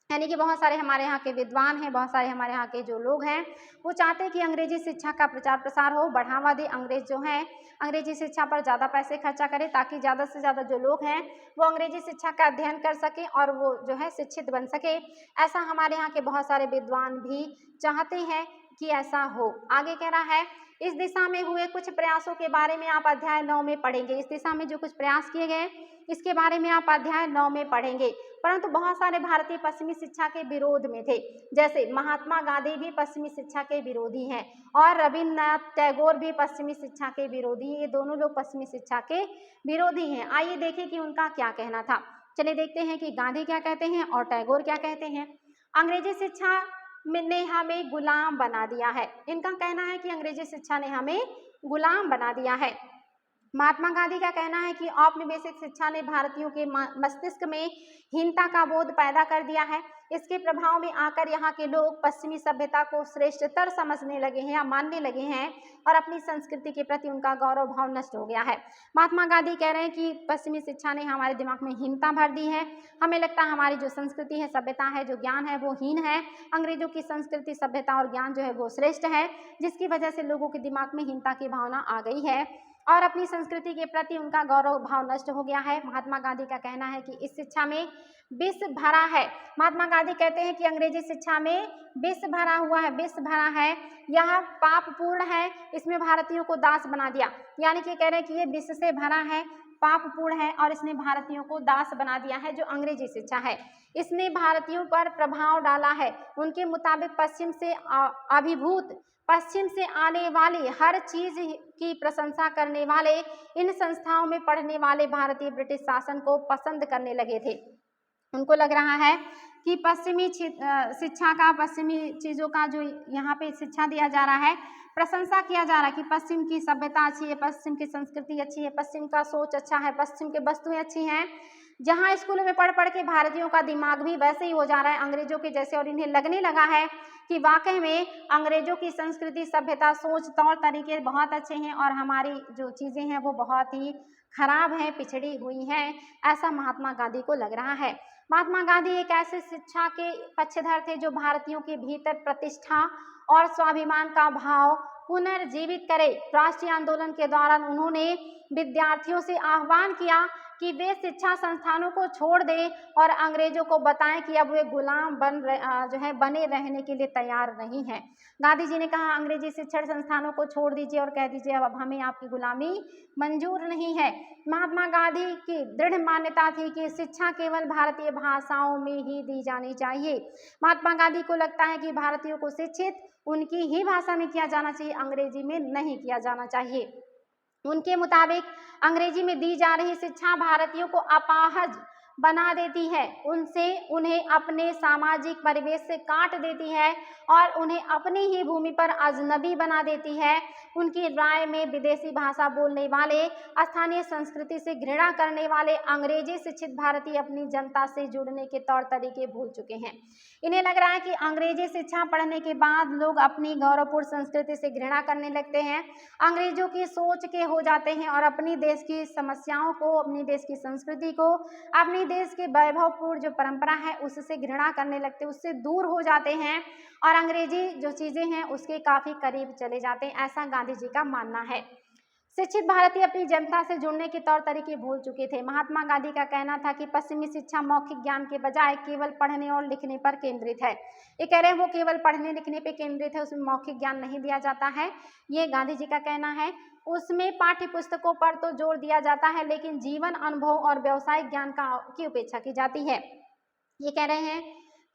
यानी कि बहुत सारे हमारे यहाँ के विद्वान हैं, बहुत सारे हमारे यहाँ के जो लोग हैं वो चाहते हैं कि अंग्रेजी शिक्षा का प्रचार प्रसार हो, बढ़ावा दे। अंग्रेज जो हैं अंग्रेजी शिक्षा पर ज़्यादा पैसे खर्चा करें ताकि ज़्यादा से ज़्यादा जो लोग हैं वो अंग्रेजी शिक्षा का अध्ययन कर सकें और वो जो है शिक्षित बन सके। ऐसा हमारे यहाँ के बहुत सारे विद्वान भी चाहते हैं कि ऐसा हो। आगे कह रहा है इस दिशा में हुए कुछ प्रयासों के बारे में आप अध्याय 9 में पढ़ेंगे। इस दिशा में जो कुछ प्रयास किए गए इसके बारे में आप अध्याय 9 में पढ़ेंगे। परंतु बहुत सारे भारतीय पश्चिमी शिक्षा के विरोध में थे, जैसे महात्मा गांधी भी पश्चिमी शिक्षा के विरोधी हैं और रविन्द्रनाथ टैगोर भी पश्चिमी शिक्षा के विरोधी हैं। ये दोनों लोग पश्चिमी शिक्षा के विरोधी हैं। आइए देखें कि उनका क्या कहना था। चलिए देखते हैं कि गांधी क्या कहते हैं और टैगोर क्या कहते हैं। अंग्रेजी शिक्षा ने हमें गुलाम बना दिया है। इनका कहना है कि अंग्रेजी शिक्षा ने हमें गुलाम बना दिया है। महात्मा गांधी का कहना है कि औपनिवेशिक शिक्षा ने भारतीयों के मस्तिष्क में हीनता का बोध पैदा कर दिया है। इसके प्रभाव में आकर यहाँ के लोग पश्चिमी सभ्यता को श्रेष्ठतर समझने लगे हैं या मानने लगे हैं और अपनी संस्कृति के प्रति उनका गौरव भाव नष्ट हो गया है। महात्मा गांधी कह रहे हैं कि पश्चिमी शिक्षा ने हमारे दिमाग में हीनता भर दी है। हमें लगता है हमारी जो संस्कृति है, सभ्यता है, जो ज्ञान है वो हीन है। अंग्रेजों की संस्कृति, सभ्यता और ज्ञान जो है वो श्रेष्ठ है, जिसकी वजह से लोगों के दिमाग में हीनता की भावना आ गई है और अपनी संस्कृति के प्रति उनका गौरव भाव नष्ट हो गया है। महात्मा गांधी का कहना है कि इस शिक्षा में विष भरा है। महात्मा गांधी कहते हैं कि अंग्रेजी शिक्षा में विष भरा हुआ है, विष भरा है, यह पापपूर्ण है, इसमें भारतीयों को दास बना दिया। यानी कि कह रहे हैं कि ये विष से भरा है, पापपूर्ण है और इसने भारतीयों को दास बना दिया है। जो अंग्रेजी शिक्षा है इसने भारतीयों पर प्रभाव डाला है। उनके मुताबिक पश्चिम से अभिभूत, पश्चिम से आने वाली हर चीज की प्रशंसा करने वाले इन संस्थाओं में पढ़ने वाले भारतीय ब्रिटिश शासन को पसंद करने लगे थे। उनको लग रहा है कि पश्चिमी शिक्षा का, पश्चिमी चीज़ों का जो यहाँ पे शिक्षा दिया जा रहा है, प्रशंसा किया जा रहा है कि पश्चिम की सभ्यता अच्छी है, पश्चिम की संस्कृति अच्छी है, पश्चिम का सोच अच्छा है, पश्चिम की वस्तुएं अच्छी हैं। जहाँ स्कूलों में पढ़ पढ़ के भारतीयों का दिमाग भी वैसे ही हो जा रहा है अंग्रेजों के जैसे, और इन्हें लगने लगा है कि वाकई में अंग्रेजों की संस्कृति, सभ्यता, सोच, तौर तरीके बहुत अच्छे हैं और हमारी जो चीज़ें हैं वो बहुत ही खराब हैं, पिछड़ी हुई हैं, ऐसा महात्मा गांधी को लग रहा है। महात्मा गांधी एक ऐसे शिक्षा के पक्षधर थे जो भारतीयों के भीतर प्रतिष्ठा और स्वाभिमान का भाव पुनर्जीवित करे। राष्ट्रीय आंदोलन के दौरान उन्होंने विद्यार्थियों से आह्वान किया कि वे शिक्षा संस्थानों को छोड़ दें और अंग्रेजों को बताएं कि अब वे गुलाम बने रहने के लिए तैयार नहीं हैं। गांधी जी ने कहा, अंग्रेजी शिक्षण संस्थानों को छोड़ दीजिए और कह दीजिए अब हमें आपकी गुलामी मंजूर नहीं है। महात्मा गांधी की दृढ़ मान्यता थी कि शिक्षा केवल भारतीय भाषाओं में ही दी जानी चाहिए। महात्मा गांधी को लगता है कि भारतीयों को शिक्षित उनकी ही भाषा में किया जाना चाहिए, अंग्रेजी में नहीं किया जाना चाहिए। उनके मुताबिक अंग्रेजी में दी जा रही शिक्षा भारतीयों को अपाहज बना देती है, उन्हें अपने सामाजिक परिवेश से काट देती है और उन्हें अपनी ही भूमि पर अजनबी बना देती है। उनकी राय में विदेशी भाषा बोलने वाले, स्थानीय संस्कृति से घृणा करने वाले अंग्रेजी शिक्षित भारतीय अपनी जनता से जुड़ने के तौर तरीके भूल चुके हैं। इन्हें लग रहा है कि अंग्रेजी शिक्षा पढ़ने के बाद लोग अपनी गौरवपूर्ण संस्कृति से घृणा करने लगते हैं, अंग्रेजों की सोच के हो जाते हैं और अपनी देश की समस्याओं को, अपनी देश की संस्कृति को, अपनी देश के वैभवपूर्ण जो परंपरा है उससे घृणा करने लगते, उससे दूर हो जाते हैं और अंग्रेजी जो चीज़ें हैं उसके काफ़ी करीब चले जाते हैं, ऐसा गांधी जी का मानना है। शिक्षित भारतीय अपनी जनता से जुड़ने के तौर तरीके भूल चुके थे। महात्मा गांधी का कहना था कि पश्चिमी शिक्षा मौखिक ज्ञान के बजाय केवल पढ़ने और लिखने पर केंद्रित है। ये कह रहे हैं वो केवल पढ़ने लिखने पर केंद्रित है, उसमें मौखिक ज्ञान नहीं दिया जाता है, ये गांधी जी का कहना है। उसमें पाठ्य पुस्तकों पर तो जोर दिया जाता है लेकिन जीवन अनुभव और व्यावसायिक ज्ञान की उपेक्षा की जाती है। ये कह रहे हैं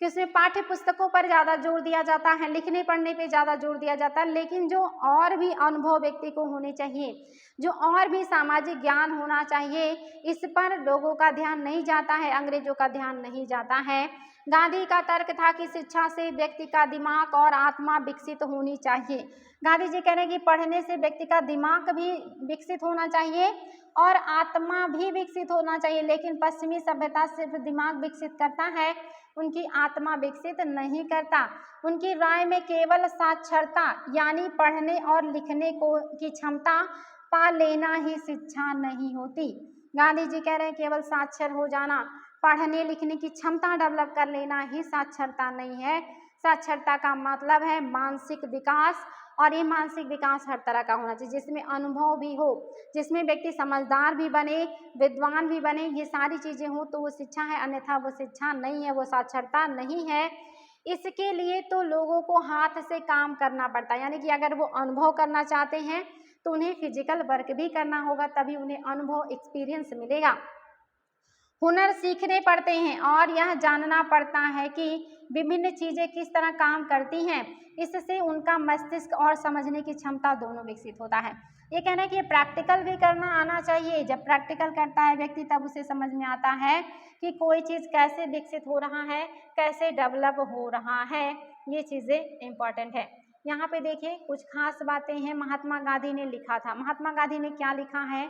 कि उसमें पाठ्य पुस्तकों पर ज़्यादा जोर दिया जाता है, लिखने पढ़ने पे ज़्यादा जोर दिया जाता है, लेकिन जो और भी अनुभव व्यक्ति को होने चाहिए, जो और भी सामाजिक ज्ञान होना चाहिए, इस पर लोगों का ध्यान नहीं जाता है, अंग्रेजों का ध्यान नहीं जाता है। गांधी का तर्क था कि शिक्षा से व्यक्ति का दिमाग और आत्मा विकसित होनी चाहिए। गांधी जी कह रहे हैं कि पढ़ने से व्यक्ति का दिमाग भी विकसित होना चाहिए और आत्मा भी विकसित होना चाहिए, लेकिन पश्चिमी सभ्यता सिर्फ दिमाग विकसित करता है, उनकी आत्मा विकसित नहीं करता। उनकी राय में केवल साक्षरता यानी पढ़ने और लिखने की क्षमता पा लेना ही शिक्षा नहीं होती। गांधी जी कह रहे हैं केवल साक्षर हो जाना, पढ़ने लिखने की क्षमता डेवलप कर लेना ही साक्षरता नहीं है। साक्षरता का मतलब है मानसिक विकास, और ये मानसिक विकास हर तरह का होना चाहिए, जिसमें अनुभव भी हो, जिसमें व्यक्ति समझदार भी बने, विद्वान भी बने, ये सारी चीज़ें हों तो वो शिक्षा है, अन्यथा वो शिक्षा नहीं है, वो साक्षरता नहीं है। इसके लिए तो लोगों को हाथ से काम करना पड़ता है, यानी कि अगर वो अनुभव करना चाहते हैं तो उन्हें फिजिकल वर्क भी करना होगा, तभी उन्हें अनुभव, एक्सपीरियंस मिलेगा। हुनर सीखने पड़ते हैं और यह जानना पड़ता है कि विभिन्न चीज़ें किस तरह काम करती हैं, इससे उनका मस्तिष्क और समझने की क्षमता दोनों विकसित होता है। ये कहना है कि प्रैक्टिकल भी करना आना चाहिए, जब प्रैक्टिकल करता है व्यक्ति तब उसे समझ में आता है कि कोई चीज़ कैसे विकसित हो रहा है, कैसे डेवलप हो रहा है, ये चीज़ें इम्पॉर्टेंट है। यहाँ पे देखिए कुछ खास बातें हैं महात्मा गांधी ने लिखा था। महात्मा गांधी ने क्या लिखा है?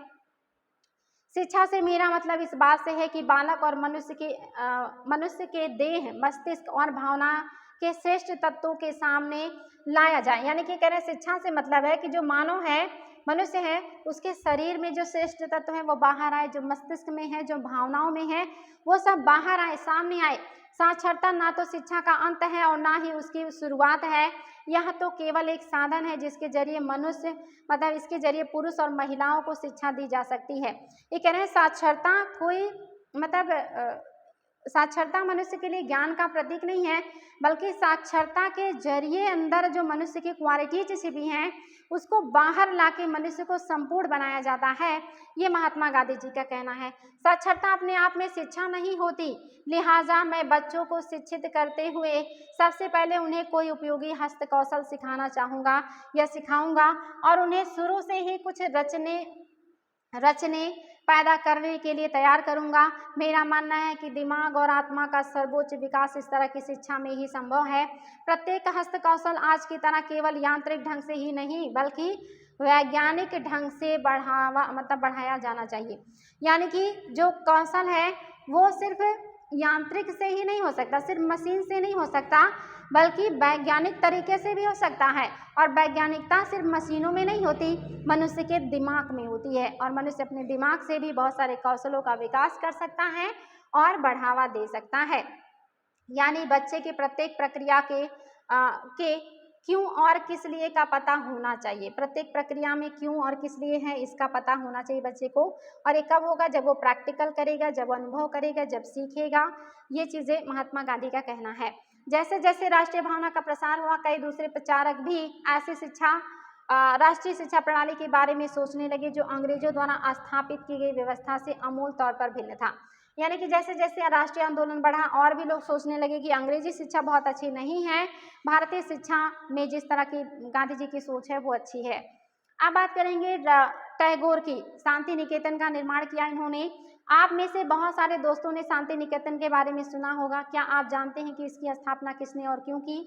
शिक्षा से मेरा मतलब इस बात से है कि बालक और मनुष्य के देह, मस्तिष्क और भावना के श्रेष्ठ तत्वों के सामने लाया जाए। यानी कि कह रहे हैं शिक्षा से मतलब है कि जो मानव है, मनुष्य है, उसके शरीर में जो श्रेष्ठ तत्व है वो बाहर आए, जो मस्तिष्क में है, जो भावनाओं में है, वो सब बाहर आए, सामने आए। साक्षरता ना तो शिक्षा का अंत है और ना ही उसकी शुरुआत है, यह तो केवल एक साधन है जिसके जरिए मनुष्य, मतलब इसके जरिए पुरुष और महिलाओं को शिक्षा दी जा सकती है। ये कह रहे हैं साक्षरता कोई मतलब साक्षरता मनुष्य के लिए ज्ञान का प्रतीक नहीं है, बल्कि साक्षरता के जरिए अंदर जो मनुष्य की क्वालिटीज छिपी हैं उसको बाहर लाके मनुष्य को संपूर्ण बनाया जाता है, ये महात्मा गांधी जी का कहना है। साक्षरता अपने आप में शिक्षा नहीं होती, लिहाजा मैं बच्चों को शिक्षित करते हुए सबसे पहले उन्हें कोई उपयोगी हस्त कौशल सिखाना चाहूँगा या सिखाऊंगा और उन्हें शुरू से ही कुछ रचने पैदा करने के लिए तैयार करूँगा। मेरा मानना है कि दिमाग और आत्मा का सर्वोच्च विकास इस तरह की शिक्षा में ही संभव है। प्रत्येक हस्त कौशल आज की तरह केवल यांत्रिक ढंग से ही नहीं बल्कि वैज्ञानिक ढंग से बढ़ाया जाना चाहिए। यानी कि जो कौशल है वो सिर्फ यांत्रिक से ही नहीं हो सकता, सिर्फ मशीन से नहीं हो सकता, बल्कि वैज्ञानिक तरीके से भी हो सकता है। और वैज्ञानिकता सिर्फ मशीनों में नहीं होती, मनुष्य के दिमाग में होती है। और मनुष्य अपने दिमाग से भी बहुत सारे कौशलों का विकास कर सकता है और बढ़ावा दे सकता है। यानी बच्चे के प्रत्येक प्रक्रिया के क्यों और किस लिए का पता होना चाहिए। प्रत्येक प्रक्रिया में क्यों और किस लिए है इसका पता होना चाहिए बच्चे को। और ये कब होगा? जब वो प्रैक्टिकल करेगा, जब अनुभव करेगा, जब सीखेगा। ये चीज़ें महात्मा गांधी का कहना है। जैसे जैसे राष्ट्रीय भावना का प्रसार हुआ, कई दूसरे प्रचारक भी ऐसी राष्ट्रीय शिक्षा प्रणाली के बारे में सोचने लगे जो अंग्रेजों द्वारा स्थापित की गई व्यवस्था से अमूल तौर पर भिन्न था। यानी कि जैसे जैसे राष्ट्रीय आंदोलन बढ़ा और भी लोग सोचने लगे कि अंग्रेजी शिक्षा बहुत अच्छी नहीं है, भारतीय शिक्षा में जिस तरह की गांधी जी की सोच है वो अच्छी है। अब बात करेंगे टैगोर की। शांति निकेतन का निर्माण किया इन्होंने। आप में से बहुत सारे दोस्तों ने शांति निकेतन के बारे में सुना होगा। क्या आप जानते हैं कि इसकी स्थापना किसने और क्यों की?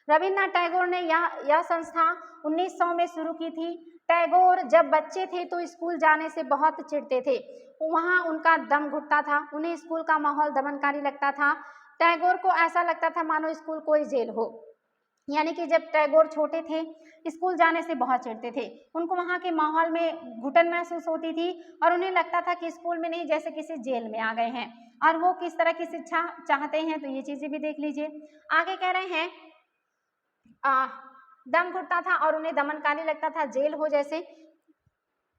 रविन्द्रनाथ टैगोर ने यह संस्था 1900 में शुरू की थी। टैगोर जब बच्चे थे तो स्कूल जाने से बहुत चिढ़ते थे, वहाँ उनका दम घुटता था, उन्हें स्कूल का माहौल दमनकारी लगता था। टैगोर को ऐसा लगता था मानो स्कूल कोई जेल हो। यानी कि जब टैगोर छोटे थे स्कूल जाने से बहुत चिढ़ते थे, उनको वहाँ के माहौल में घुटन महसूस होती थी और उन्हें लगता था कि स्कूल में नहीं, जैसे किसी जेल में आ गए हैं। और वो किस तरह की शिक्षा चाहते हैं तो ये चीज़ें भी देख लीजिए। आगे कह रहे हैं दम घुटता था और उन्हें दमनकारी लगता था, जेल हो जैसे,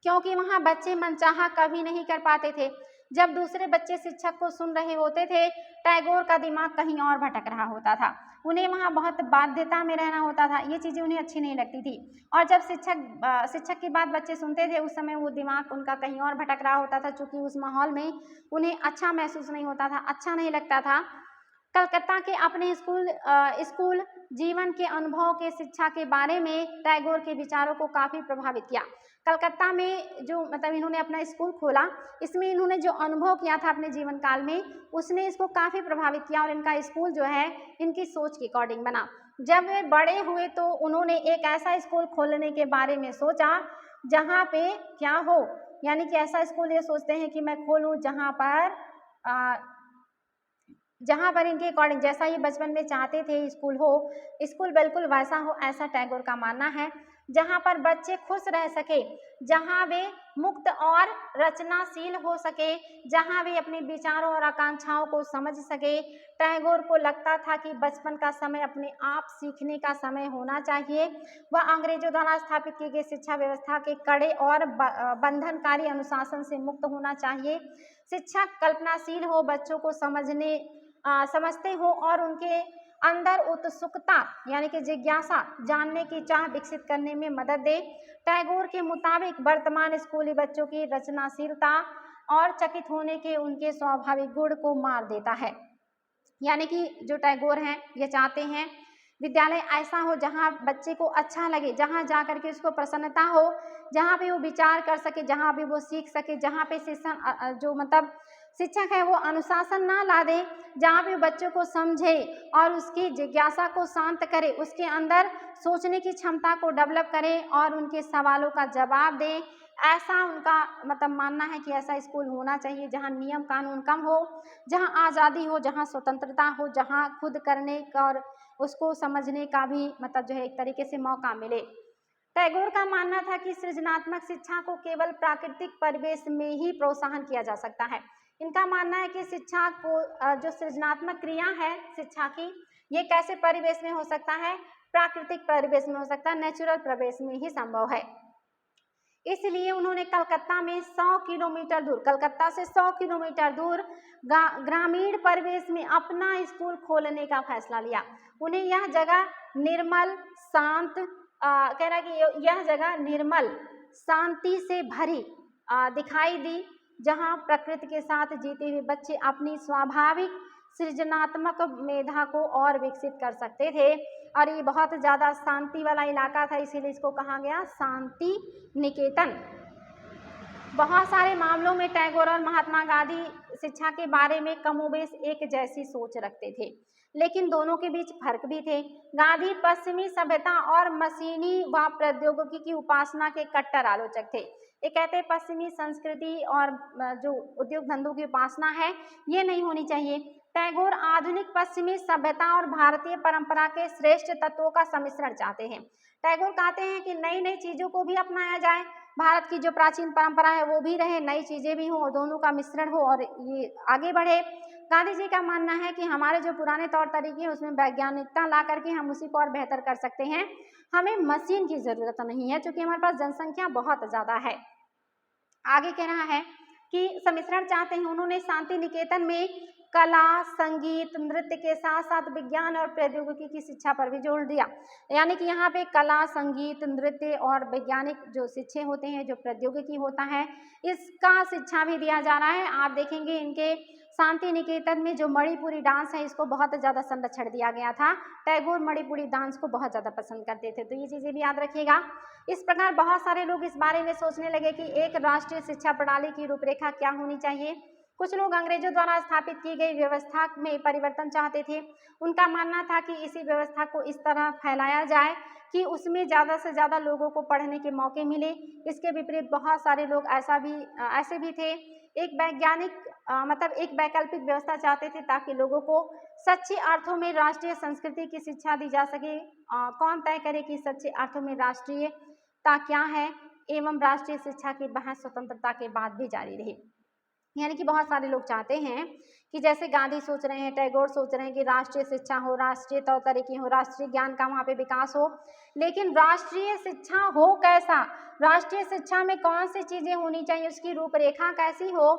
क्योंकि वहाँ बच्चे मनचाहा कभी नहीं कर पाते थे। जब दूसरे बच्चे शिक्षक को सुन रहे होते थे, टैगोर का दिमाग कहीं और भटक रहा होता था। उन्हें वहाँ बहुत बाध्यता में रहना होता था, ये चीज़ें उन्हें अच्छी नहीं लगती थी। और जब शिक्षक की बात बच्चे सुनते थे, उस समय वो दिमाग उनका कहीं और भटक रहा होता था, चूँकि उस माहौल में उन्हें अच्छा महसूस नहीं होता था, अच्छा नहीं लगता था। कलकत्ता के अपने स्कूल जीवन के अनुभव के शिक्षा के बारे में टैगोर के विचारों को काफ़ी प्रभावित किया। कलकत्ता में जो इन्होंने अपना स्कूल खोला, इसमें इन्होंने जो अनुभव किया था अपने जीवन काल में, उसने इसको काफ़ी प्रभावित किया और इनका स्कूल जो है इनकी सोच के अकॉर्डिंग बना। जब वे बड़े हुए तो उन्होंने एक ऐसा स्कूल खोलने के बारे में सोचा जहाँ पे क्या हो, यानी कि ऐसा स्कूल ये सोचते हैं कि मैं खोलूँ जहाँ पर इनके अकॉर्डिंग जैसा ये बचपन में चाहते थे स्कूल बिल्कुल वैसा हो, ऐसा टैगोर का मानना है। जहाँ पर बच्चे खुश रह सके, जहाँ वे मुक्त और रचनाशील हो सके, जहाँ वे अपने विचारों और आकांक्षाओं को समझ सके। टैगोर को लगता था कि बचपन का समय अपने आप सीखने का समय होना चाहिए। वह अंग्रेजों द्वारा स्थापित की गई शिक्षा व्यवस्था के कड़े और बंधनकारी अनुशासन से मुक्त होना चाहिए। शिक्षक कल्पनाशील हो, बच्चों को समझते हो और उनके अंदर उत्सुकता यानी कि जिज्ञासा, जानने की चाह विकसित करने में मदद दे। टैगोर के मुताबिक वर्तमान स्कूली बच्चों की रचनाशीलता और चकित होने के उनके स्वाभाविक गुण को मार देता है। यानी कि जो टैगोर हैं ये चाहते हैं विद्यालय ऐसा हो जहाँ बच्चे को अच्छा लगे, जहाँ जा करके उसको प्रसन्नता हो, जहाँ पे वो विचार कर सके, जहाँ पे वो सीख सके, जहाँ पे शिक्षक है वो अनुशासन ना ला दे, जहाँ पे बच्चों को समझे और उसकी जिज्ञासा को शांत करे, उसके अंदर सोचने की क्षमता को डेवलप करे और उनके सवालों का जवाब दे। ऐसा उनका मानना है कि ऐसा स्कूल होना चाहिए जहाँ नियम कानून कम हो, जहाँ आज़ादी हो, जहाँ स्वतंत्रता हो, जहाँ खुद करने का और उसको समझने का भी जो है एक तरीके से मौका मिले। टैगोर का मानना था कि सृजनात्मक शिक्षा को केवल प्राकृतिक परिवेश में ही प्रोत्साहन किया जा सकता है। इनका मानना है कि शिक्षा को जो सृजनात्मक क्रिया है शिक्षा की, ये कैसे परिवेश में हो सकता है? प्राकृतिक परिवेश में हो सकता है, नेचुरल परिवेश में ही संभव है। इसलिए उन्होंने कलकत्ता में 100 किलोमीटर दूर, कलकत्ता से 100 किलोमीटर दूर ग्रामीण परिवेश में अपना स्कूल खोलने का फैसला लिया। उन्हें यह जगह निर्मल, शांत कह रहा है कि यह जगह निर्मल, शांति से भरी दिखाई दी, जहां प्रकृति के साथ जीते हुए बच्चे अपनी स्वाभाविक सृजनात्मक मेधा को और विकसित कर सकते थे। और ये बहुत ज़्यादा शांति वाला इलाका था, इसीलिए इसको कहा गया शांति निकेतन। बहुत सारे मामलों में टैगोर और महात्मा गांधी शिक्षा के बारे में कमोबेश एक जैसी सोच रखते थे, लेकिन दोनों के बीच फर्क भी थे। गांधी पश्चिमी सभ्यता और मशीनी व प्रौद्योगिकी की उपासना के कट्टर आलोचक थे। ये कहते हैं पश्चिमी संस्कृति और जो उद्योग धंधों की उपासना है ये नहीं होनी चाहिए। टैगोर आधुनिक पश्चिमी सभ्यता और भारतीय परंपरा के श्रेष्ठ तत्वों का सम्मिश्रण चाहते हैं। टैगोर कहते हैं कि नई नई चीजों को भी अपनाया जाए, भारत की जो प्राचीन परंपरा है वो भी रहे, नई चीजें भी हो और दोनों का मिश्रण हो और ये आगे बढ़े। गांधी जी का मानना है कि हमारे जो पुराने तौर तरीके हैं उसमें वैज्ञानिकता ला करके हम उसी को और बेहतर कर सकते हैं, हमें मशीन की जरूरत नहीं है क्योंकि हमारे पास जनसंख्या बहुत ज्यादा है। आगे कह रहा है कि सम्मिश्रण चाहते हैं। उन्होंने शांति निकेतन में कला, संगीत, नृत्य के साथ साथ विज्ञान और प्रौद्योगिकी की शिक्षा पर भी जोर दिया। यानी कि यहाँ पे कला, संगीत, नृत्य और वैज्ञानिक जो शिक्षे होते हैं, जो प्रौद्योगिकी होता है, इसका शिक्षा भी दिया जा रहा है। आप देखेंगे इनके शांति निकेतन में जो मणिपुरी डांस है इसको बहुत ज़्यादा संरक्षण दिया गया था। टैगोर मणिपुरी डांस को बहुत ज़्यादा पसंद करते थे, तो ये चीज़ें भी याद रखिएगा। इस प्रकार बहुत सारे लोग इस बारे में सोचने लगे कि एक राष्ट्रीय शिक्षा प्रणाली की रूपरेखा क्या होनी चाहिए। कुछ लोग अंग्रेजों द्वारा स्थापित की गई व्यवस्था में परिवर्तन चाहते थे। उनका मानना था कि इसी व्यवस्था को इस तरह फैलाया जाए कि उसमें ज़्यादा से ज़्यादा लोगों को पढ़ने के मौके मिले। इसके विपरीत बहुत सारे लोग ऐसे भी थे, एक वैज्ञानिक मतलब एक वैकल्पिक व्यवस्था चाहते थे ताकि लोगों को सच्चे अर्थों में राष्ट्रीय संस्कृति की शिक्षा दी जा सके। कौन तय करे कि सच्चे अर्थों में राष्ट्रीयता क्या है, एवं राष्ट्रीय शिक्षा की बहस स्वतंत्रता के बाद भी जारी रही। यानी कि बहुत सारे लोग चाहते हैं कि जैसे गांधी सोच रहे हैं, टैगोर सोच रहे हैं कि राष्ट्रीय शिक्षा हो, राष्ट्रीय तौर तरीके हो, राष्ट्रीय ज्ञान का वहाँ पे विकास हो, लेकिन राष्ट्रीय शिक्षा हो कैसा, राष्ट्रीय शिक्षा में कौन सी चीजें होनी चाहिए, उसकी रूपरेखा कैसी हो,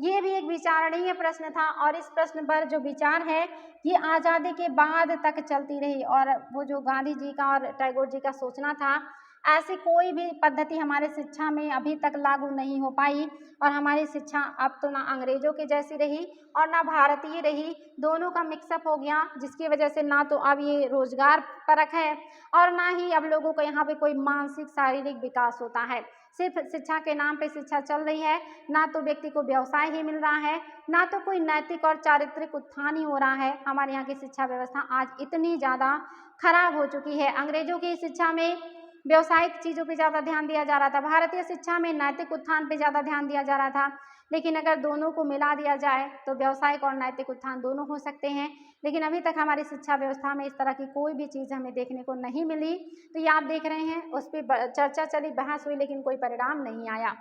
ये भी एक विचारणीय प्रश्न था। और इस प्रश्न पर जो विचार है ये आज़ादी के बाद तक चलती रही। और वो जो गांधी जी का और टैगोर जी का सोचना था, ऐसी कोई भी पद्धति हमारे शिक्षा में अभी तक लागू नहीं हो पाई और हमारी शिक्षा अब तो ना अंग्रेजों के जैसी रही और ना भारतीय रही, दोनों का मिक्सअप हो गया, जिसकी वजह से ना तो अब ये रोजगार परक है और ना ही अब लोगों को यहाँ पे कोई मानसिक शारीरिक विकास होता है। सिर्फ शिक्षा के नाम पे शिक्षा चल रही है, ना तो व्यक्ति को व्यवसाय ही मिल रहा है, ना तो कोई नैतिक और चारित्रिक उत्थान ही हो रहा है। हमारे यहाँ की शिक्षा व्यवस्था आज इतनी ज़्यादा खराब हो चुकी है। अंग्रेजों की शिक्षा में व्यवसायिक चीज़ों पे ज़्यादा ध्यान दिया जा रहा था, भारतीय शिक्षा में नैतिक उत्थान पे ज़्यादा ध्यान दिया जा रहा था। लेकिन अगर दोनों को मिला दिया जाए तो व्यवसायिक और नैतिक उत्थान दोनों हो सकते हैं। लेकिन अभी तक हमारी शिक्षा व्यवस्था में इस तरह की कोई भी चीज़ हमें देखने को नहीं मिली। तो ये आप देख रहे हैं, उस पर चर्चा चली, बहस हुई, लेकिन कोई परिणाम नहीं आया।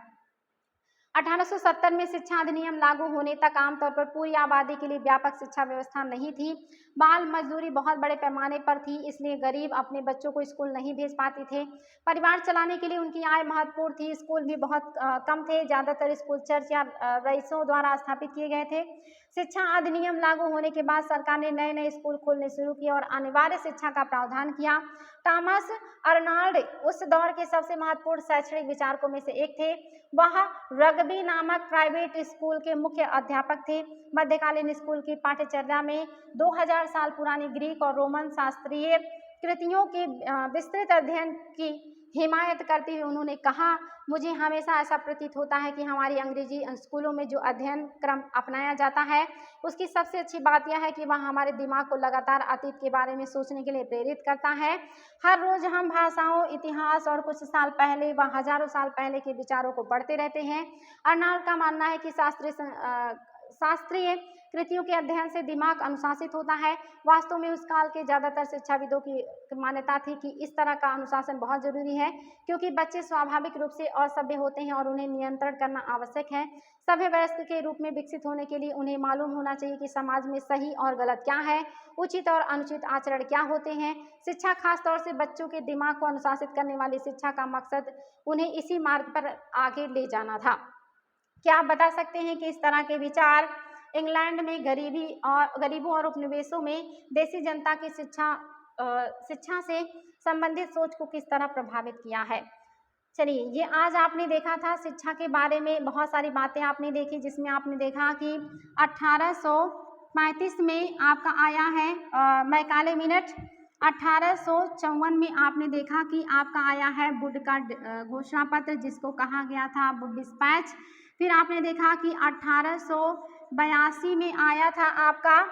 1870 में शिक्षा अधिनियम लागू होने तक आमतौर पर पूरी आबादी के लिए व्यापक शिक्षा व्यवस्था नहीं थी। बाल मजदूरी बहुत बड़े पैमाने पर थी, इसलिए गरीब अपने बच्चों को स्कूल नहीं भेज पाते थे। परिवार चलाने के लिए उनकी आय महत्वपूर्ण थी। स्कूल भी बहुत कम थे, ज़्यादातर स्कूल चर्च या रईसों द्वारा स्थापित किए गए थे। शिक्षा अधिनियम लागू होने के बाद सरकार ने नए नए स्कूल खोलने शुरू किए और अनिवार्य शिक्षा का प्रावधान किया। थॉमस अर्नाल्ड उस दौर के सबसे महत्वपूर्ण शैक्षणिक विचारकों में से एक थे। वह रग्बी नामक प्राइवेट स्कूल के मुख्य अध्यापक थे। मध्यकालीन स्कूल की पाठ्यचर्या में 2000 साल पुरानी ग्रीक और रोमन शास्त्रीय कृतियों के विस्तृत अध्ययन की हिमायत करते हुए उन्होंने कहा, मुझे हमेशा ऐसा प्रतीत होता है कि हमारी अंग्रेजी स्कूलों में जो अध्ययन क्रम अपनाया जाता है उसकी सबसे अच्छी बात यह है कि वह हमारे दिमाग को लगातार अतीत के बारे में सोचने के लिए प्रेरित करता है। हर रोज हम भाषाओं, इतिहास और कुछ साल पहले व हजारों साल पहले के विचारों को पढ़ते रहते हैं। अर्नाल्ड का मानना है कि शास्त्रीय कृतियों के अध्ययन से दिमाग अनुशासित होता है। वास्तव में उस काल के ज़्यादातर शिक्षाविदों की मान्यता थी कि इस तरह का अनुशासन बहुत जरूरी है, क्योंकि बच्चे स्वाभाविक रूप से असभ्य होते हैं और उन्हें नियंत्रण करना आवश्यक है। सभ्य वयस्क के रूप में विकसित होने के लिए उन्हें मालूम होना चाहिए कि समाज में सही और गलत क्या है, उचित और अनुचित आचरण क्या होते हैं। शिक्षा खास तौर से बच्चों के दिमाग को अनुशासित करने वाली शिक्षा का मकसद उन्हें इसी मार्ग पर आगे ले जाना था। क्या आप बता सकते हैं कि इस तरह के विचार इंग्लैंड में गरीबों और उपनिवेशों में देसी जनता की शिक्षा से संबंधित सोच को किस तरह प्रभावित किया है? चलिए, ये आज आपने देखा था शिक्षा के बारे में बहुत सारी बातें आपने देखी, जिसमें आपने देखा कि 1835 में आपका आया है मैकाले मिनट 1854 में आपने देखा कि आपका आया है वुड का घोषणा पत्र, जिसको कहा गया था वुड डिस्पैच। फिर आपने देखा कि 1882 में आया था आपका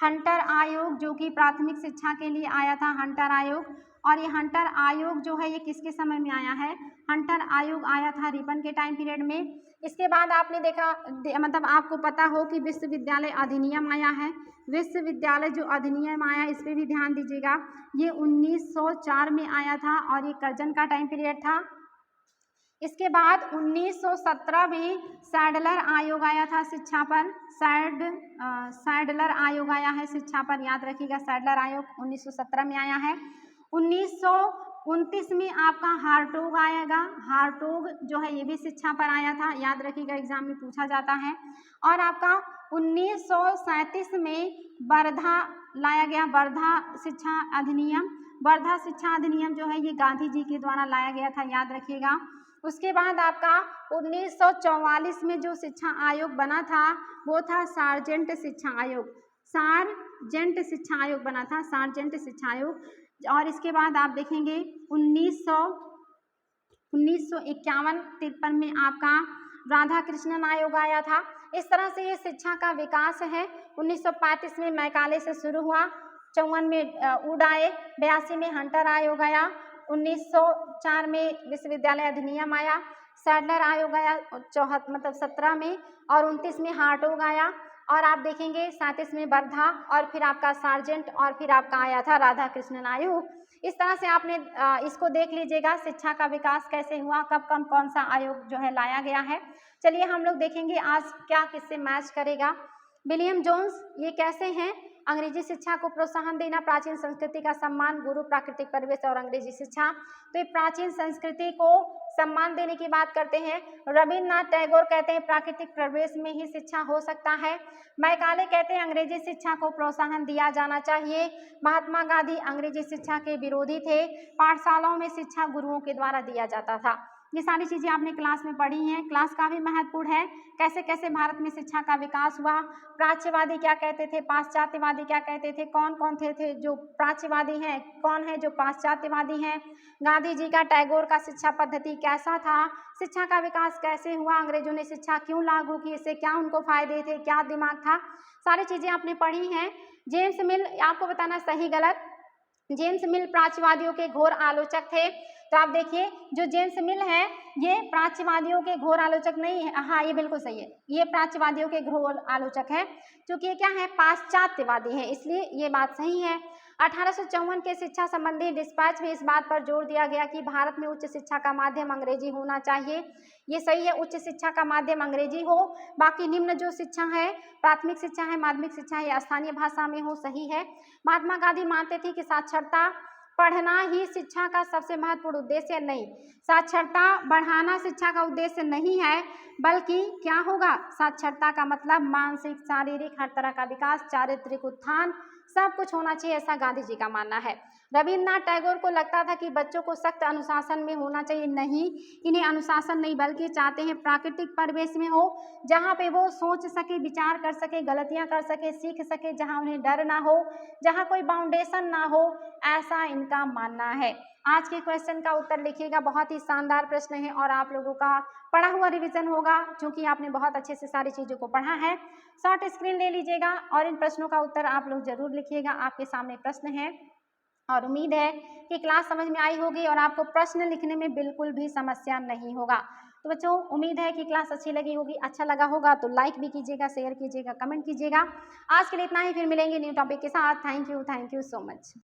हंटर आयोग, जो कि प्राथमिक शिक्षा के लिए आया था हंटर आयोग। और ये हंटर आयोग जो है ये किसके समय में आया है? हंटर आयोग आया था रिपन के टाइम पीरियड में। इसके बाद आपने देखा मतलब आपको पता हो कि विश्वविद्यालय अधिनियम आया है। विश्वविद्यालय जो अधिनियम आया इस पर भी ध्यान दीजिएगा, ये 1904 में आया था और ये कर्जन का टाइम पीरियड था। इसके बाद 1917 में सैडलर आयोग आया था शिक्षा पर। सैडलर आयोग आया है शिक्षा पर, याद रखिएगा सैडलर आयोग 1917 में आया है। 1929 में आपका हार्टोग आएगा। हार्टोग जो है ये भी शिक्षा पर आया था, याद रखिएगा एग्जाम में पूछा जाता है। और आपका 1937 में वर्धा लाया गया, वर्धा शिक्षा अधिनियम। वर्धा शिक्षा अधिनियम जो है ये गांधी जी के द्वारा लाया गया था, याद रखिएगा। उसके बाद आपका 1944 में जो शिक्षा आयोग बना था वो था सार्जेंट शिक्षा आयोग। सार्जेंट शिक्षा आयोग बना था, सार्जेंट शिक्षा आयोग। और इसके बाद आप देखेंगे 1951-53 में आपका राधा कृष्णन आयोग आया था। इस तरह से ये शिक्षा का विकास है। 1935 में मैकाले से शुरू हुआ, 54 में उड आए, 82 में हंटर आयोग आया, 1904 में विश्वविद्यालय अधिनियम आया, सैडलर आयोग आया 17 में, और 29 में हार्टोग आया। और आप देखेंगे 37 में वर्धा, और फिर आपका सार्जेंट, और फिर आपका आया था राधा कृष्णन आयोग। इस तरह से आपने इसको देख लीजिएगा शिक्षा का विकास कैसे हुआ, कब कब कौन सा आयोग जो है लाया गया है। चलिए हम लोग देखेंगे आज क्या किससे मैच करेगा। विलियम जोन्स ये कैसे हैं? अंग्रेजी शिक्षा को प्रोत्साहन देना, प्राचीन संस्कृति का सम्मान, गुरु, प्राकृतिक परिवेश और अंग्रेजी शिक्षा। तो ये प्राचीन संस्कृति को सम्मान देने की बात करते हैं। रविन्द्रनाथ टैगोर कहते हैं प्राकृतिक परिवेश में ही शिक्षा हो सकता है। मैकाले कहते हैं अंग्रेजी शिक्षा को प्रोत्साहन दिया जाना चाहिए। महात्मा गांधी अंग्रेजी शिक्षा के विरोधी थे। पाठशालाओं में शिक्षा गुरुओं के द्वारा दिया जाता था। ये सारी चीजें आपने क्लास में पढ़ी हैं। क्लास काफी महत्वपूर्ण है। कैसे कैसे भारत में शिक्षा का विकास हुआ, प्राच्यवादी क्या कहते थे, पाश्चात्यवादी क्या कहते थे, कौन कौन थे जो प्राच्यवादी हैं, कौन है जो पाश्चात्यवादी हैं, गांधी जी का, टैगोर का शिक्षा पद्धति कैसा था, शिक्षा का विकास कैसे हुआ, अंग्रेजों ने शिक्षा क्यों लागू की, इससे क्या उनको फायदे थे, क्या दिमाग था, सारी चीजें आपने पढ़ी हैं। जेम्स मिल, आपको बताना सही गलत, जेम्स मिल प्राच्यवादियों के घोर आलोचक थे। तो आप देखिए जो जेम्स मिल है ये प्राच्यवादियों के घोर आलोचक नहीं है। हाँ ये बिल्कुल सही है, ये प्राच्यवादियों के घोर आलोचक है, क्योंकि ये क्या है, पाश्चात्यवादी है, इसलिए ये बात सही है। 1854 के शिक्षा संबंधी डिस्पैच में इस बात पर जोर दिया गया कि भारत में उच्च शिक्षा का माध्यम अंग्रेजी होना चाहिए। ये सही है, उच्च शिक्षा का माध्यम अंग्रेजी हो, बाकी निम्न जो शिक्षा है, प्राथमिक शिक्षा है, माध्यमिक शिक्षा है, स्थानीय भाषा में हो, सही है। महात्मा गांधी मानते थे कि साक्षरता पढ़ना ही शिक्षा का सबसे महत्वपूर्ण उद्देश्य नहीं, साक्षरता बढ़ाना शिक्षा का उद्देश्य नहीं है, बल्कि क्या होगा, साक्षरता का मतलब मानसिक, शारीरिक, हर तरह का विकास, चारित्रिक उत्थान, सब कुछ होना चाहिए, ऐसा गांधी जी का मानना है। रविन्द्रनाथ टैगोर को लगता था कि बच्चों को सख्त अनुशासन में होना चाहिए, नहीं, इन्हें अनुशासन नहीं बल्कि चाहते हैं प्राकृतिक परिवेश में हो, जहाँ पे वो सोच सके, विचार कर सके, गलतियाँ कर सके, सीख सके, जहाँ उन्हें डर ना हो, जहाँ कोई बाउंडेशन ना हो, ऐसा इनका मानना है। आज के क्वेश्चन का उत्तर लिखिएगा, बहुत ही शानदार प्रश्न है और आप लोगों का पढ़ा हुआ रिवीजन होगा, क्योंकि आपने बहुत अच्छे से सारी चीज़ों को पढ़ा है। शॉर्ट स्क्रीन ले लीजिएगा और इन प्रश्नों का उत्तर आप लोग जरूर लिखिएगा। आपके सामने प्रश्न है और उम्मीद है कि क्लास समझ में आई होगी और आपको प्रश्न लिखने में बिल्कुल भी समस्या नहीं होगा। तो बच्चों उम्मीद है कि क्लास अच्छी लगी होगी, अच्छा लगा होगा तो लाइक भी कीजिएगा, शेयर कीजिएगा, कमेंट कीजिएगा। आज के लिए इतना ही, फिर मिलेंगे न्यू टॉपिक के साथ। Thank you so much.